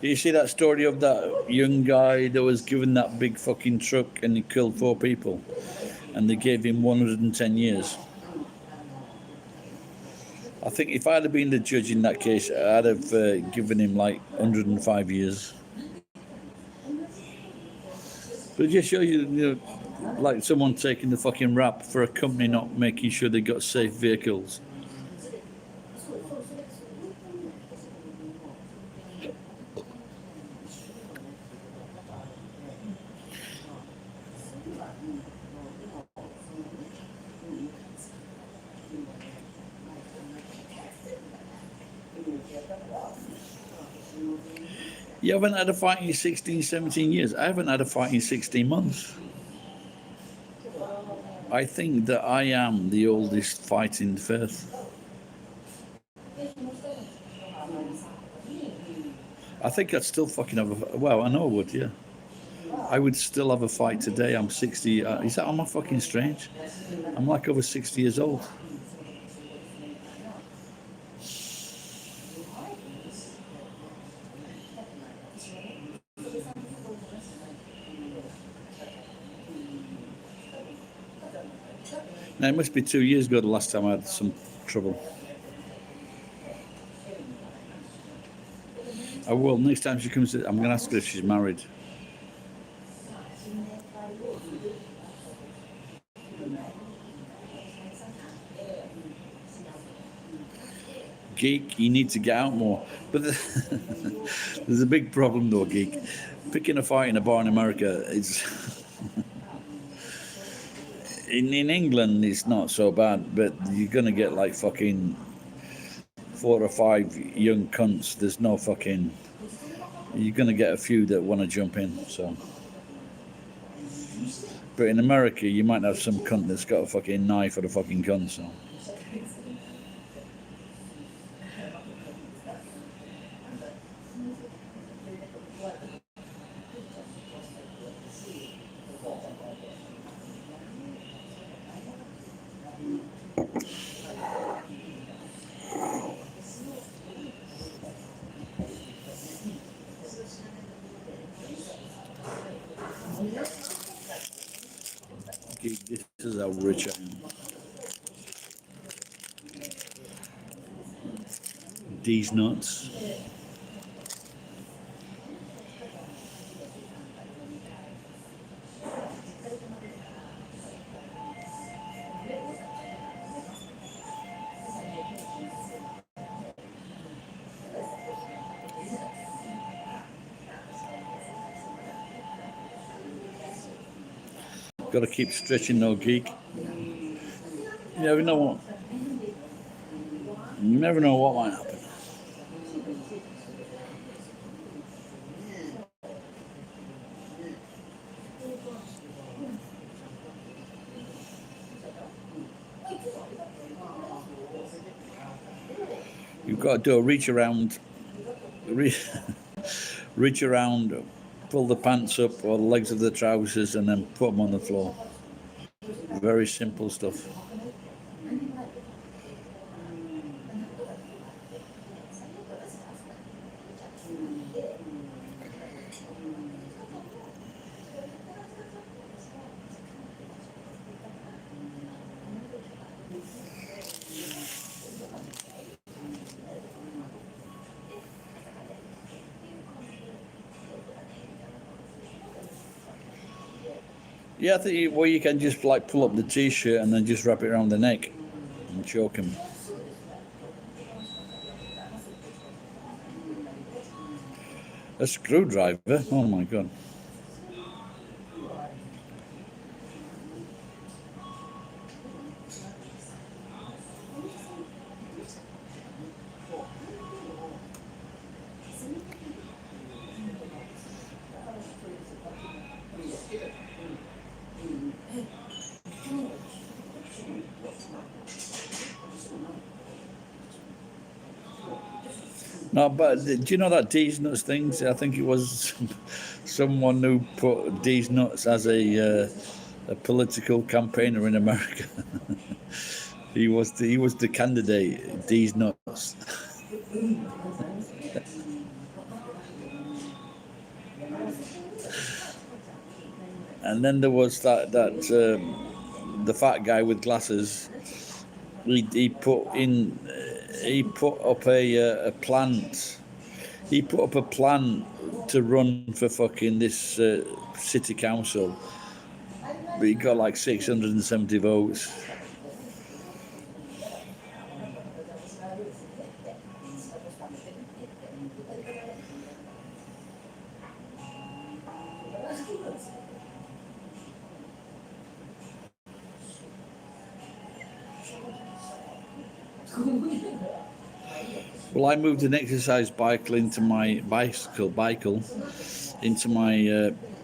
You see that story of that young guy that was given that big fucking truck and he killed 4 people and they gave him 110 years? I think if I'd have been the judge in that case, I'd have given him like 105 years. But it just shows you, like someone taking the fucking rap for a company not making sure they got safe vehicles. You haven't had a fight in 16, 17 years. I haven't had a fight in 16 months. I think that I am the oldest fighting Firth. I think I'd still fucking have well, I know I would, yeah. I would still have a fight today. I'm 60. Am I fucking strange? I'm like over 60 years old. Now, it must be 2 years ago the last time I had some trouble. I will. Next time she comes, I'm going to ask her if she's married. Geek, you need to get out more. But there's a big problem though, Geek. Picking a fight in a bar in America is... in England, it's not so bad, but you're going to get like fucking 4 or 5 young cunts. There's no fucking... You're going to get a few that want to jump in, so... But in America, you might have some cunt that's got a fucking knife or a fucking gun, so... This is how rich I am. These nuts. Got to keep stretching though, Geek. You never know what. You never know what might happen. You've got to do a reach around, reach, reach around, pull the pants up or the legs of the trousers, and then put them on the floor. Very simple stuff. Yeah, I think you can just like pull up the t-shirt and then just wrap it around the neck and choke him. A screwdriver? Oh my god. No, but do you know that D's nuts thing? I think it was someone who put D's nuts as a political campaigner in America. He was the candidate. D's nuts. And then there was that the fat guy with glasses. He put up a plant. He put up a plan to run for fucking this city council, but he got like 670 votes. Well, I moved an exercise bicycle into my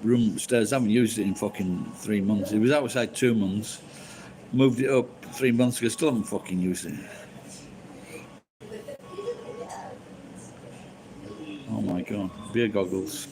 room upstairs. I haven't used it in fucking 3 months. It was outside 2 months. Moved it up 3 months ago. Still haven't fucking used it. Oh my god, beer goggles.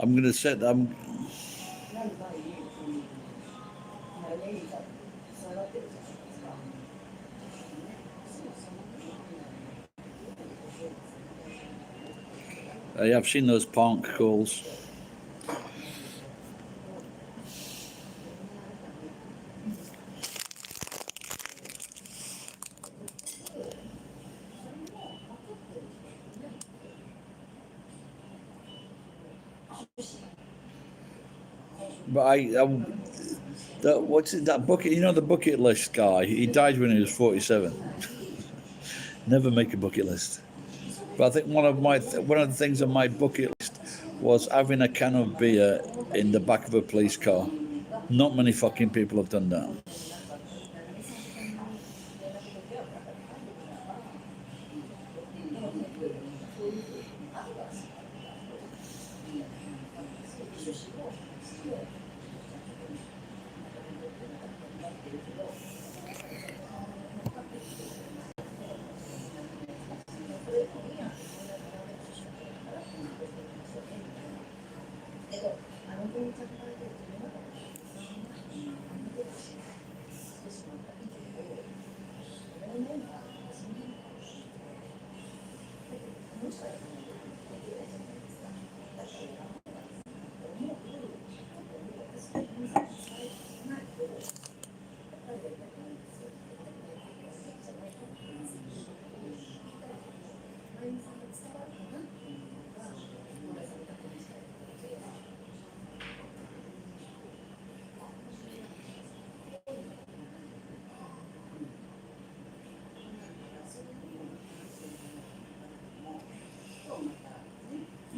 I'm gonna set them. I've seen those punk calls. But what's it, that bucket? You know the bucket list guy. He died when he was 47. Never make a bucket list. But I think one of the things on my bucket list was having a can of beer in the back of a police car. Not many fucking people have done that.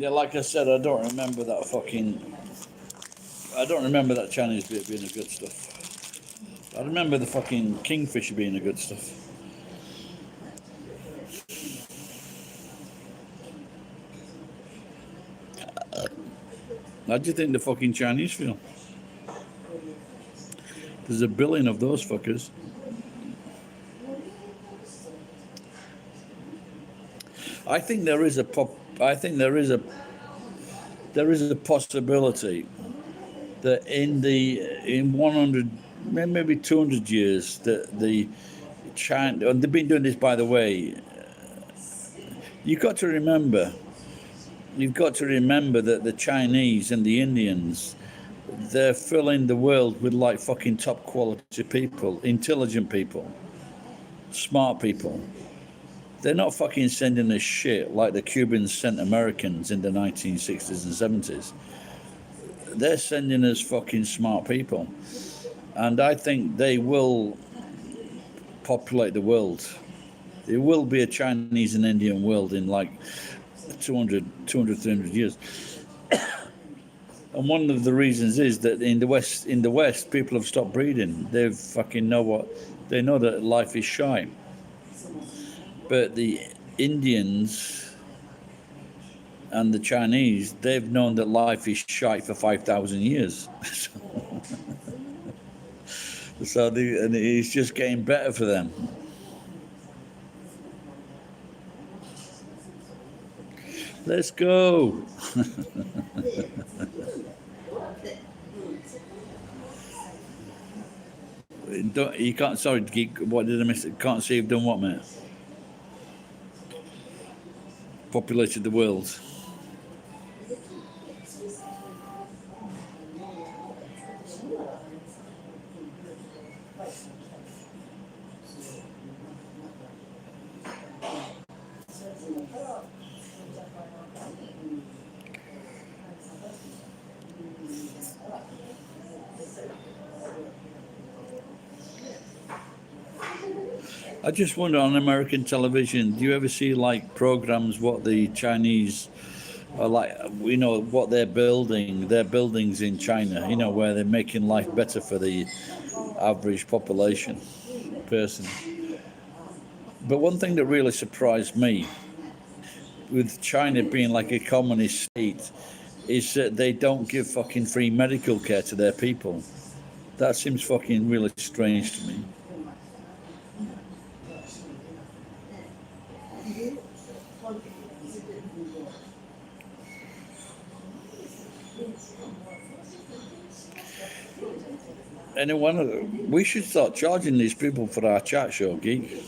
Yeah, like I said, I don't remember that fucking. I don't remember that Chinese bit being the good stuff. I remember the fucking kingfisher being the good stuff. How do you think the fucking Chinese feel? There's a billion of those fuckers. I think there is a pop. I think there is a possibility that in 100, maybe 200 years, that the China, and they've been doing this, by the way. You've got to remember. You've got to remember that the Chinese and the Indians, they're filling the world with like fucking top quality people, intelligent people, smart people. They're not fucking sending us shit like the Cubans sent Americans in the 1960s and 70s. They're sending us fucking smart people. And I think they will populate the world. There will be a Chinese and Indian world in like 300 years. And one of the reasons is that in the West, people have stopped breeding. They fucking they know that life is shy. But the Indians and the Chinese, they've known that life is shite for 5,000 years. And it's just getting better for them. Let's go. You can't. Sorry, Geek. What did I miss? Can't say you've done what, mate? Populated the world. I just wonder, on American television, do you ever see like programs what the Chinese are like? You know what they're building, their buildings in China. You know where they're making life better for the average population person. But one thing that really surprised me, with China being like a communist state, is that they don't give fucking free medical care to their people. That seems fucking really strange to me. Anyone, we should start charging these people for our chat show, Geek.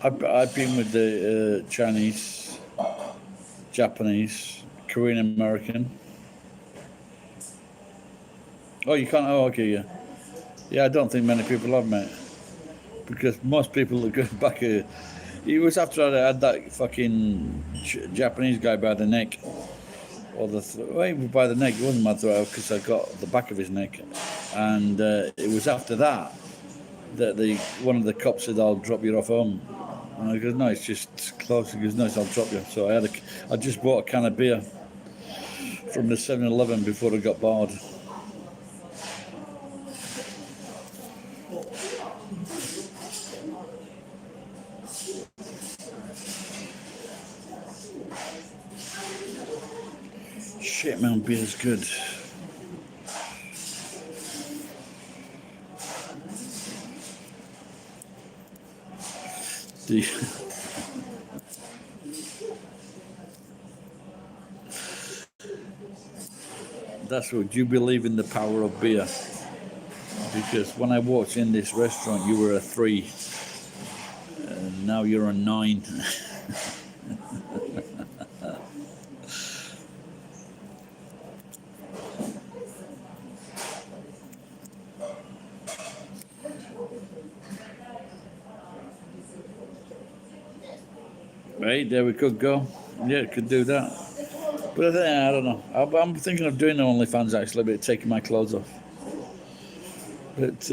I've been with the Chinese, Japanese, Korean American. Oh, you can't? Oh, okay, yeah. Yeah, I don't think many people have, mate. Because most people are going back. It was after I had that fucking Japanese guy by the neck. Or by the neck, it wasn't my throat because I got the back of his neck. And it was after that one of the cops said, "I'll drop you off home." And I go, "No, it's just close." He goes, "No, I'll drop you." So I just bought a can of beer from the 7-Eleven before I got barred. Shit, man, beer's good. That's what you believe in, the power of beer. Because when I walked in this restaurant, you were a 3. now you're on 9. Right, there we could go. Yeah, could do that. But I don't know. I'm thinking of doing the OnlyFans actually, but taking my clothes off. But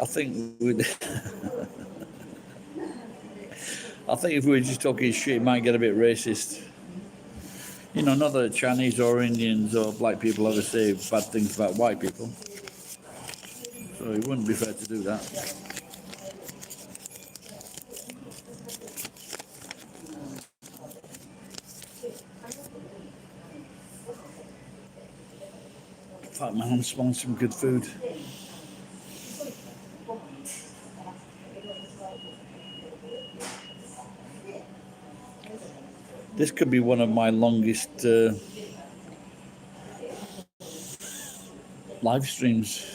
I think we'd I think if we were just talking shit, it might get a bit racist. You know, not that Chinese or Indians or black people ever say bad things about white people. So it wouldn't be fair to do that. Fuck man, I'm smelling some good food. This could be one of my longest live streams.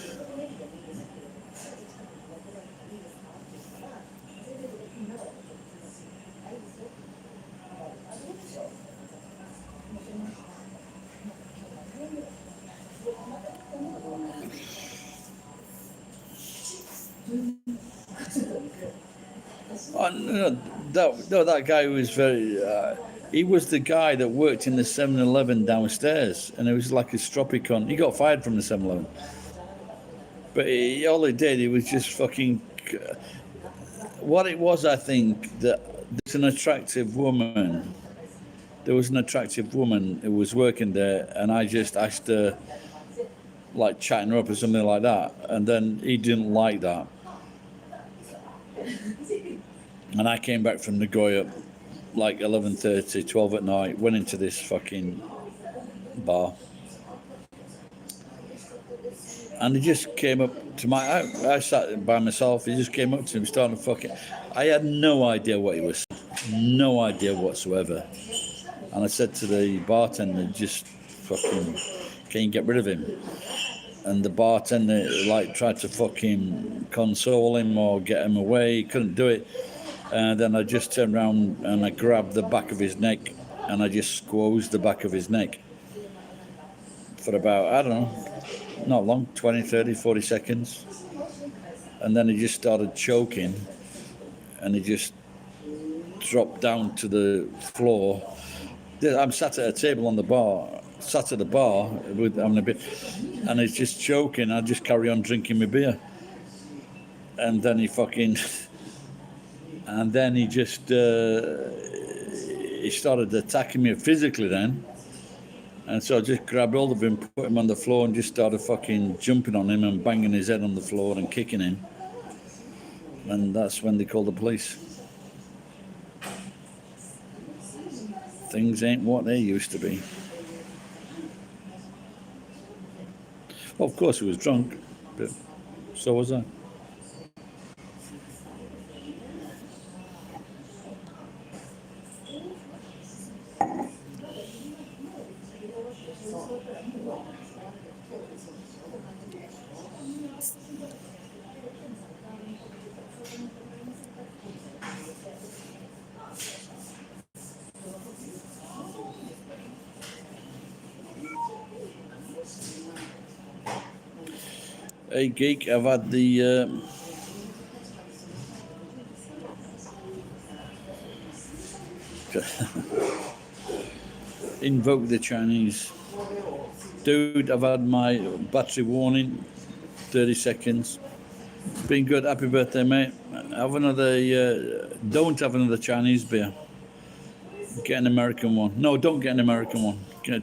Oh, no, that guy was very... he was the guy that worked in the 7-Eleven downstairs, and it was like a stroppy cunt. He got fired from the 7-Eleven. But all he did, he was just fucking... What it was, I think, that there's an attractive woman. There was an attractive woman who was working there, and I just asked her, like, chatting her up or something like that, and then he didn't like that. And I came back from Nagoya like 11:30, 12 at night, went into this fucking bar. And he just came up to I sat by myself, he just came up to me, starting to fucking... I had no idea what he was saying, no idea whatsoever. And I said to the bartender, just fucking, can you get rid of him? And the bartender, like, tried to fucking console him or get him away, he couldn't do it. And then I just turned around and I grabbed the back of his neck and I just squeezed the back of his neck for about, I don't know, not long, 20, 30, 40 seconds. And then he just started choking and he just dropped down to the floor. I'm sat at a table on the bar, with having a bit, and he's just choking. I just carry on drinking my beer. And then he fucking... And then he just, he started attacking me physically then. And so I just grabbed hold of him, put him on the floor and just started fucking jumping on him and banging his head on the floor and kicking him. And that's when they called the police. Things ain't what they used to be. Well, of course he was drunk, but so was I. Hey Geek, I've had the invoke the Chinese. Dude, I've had my battery warning, 30 seconds. It's been good, happy birthday mate. Have another, don't have another Chinese beer. Get an American one. No, don't get an American one. Get a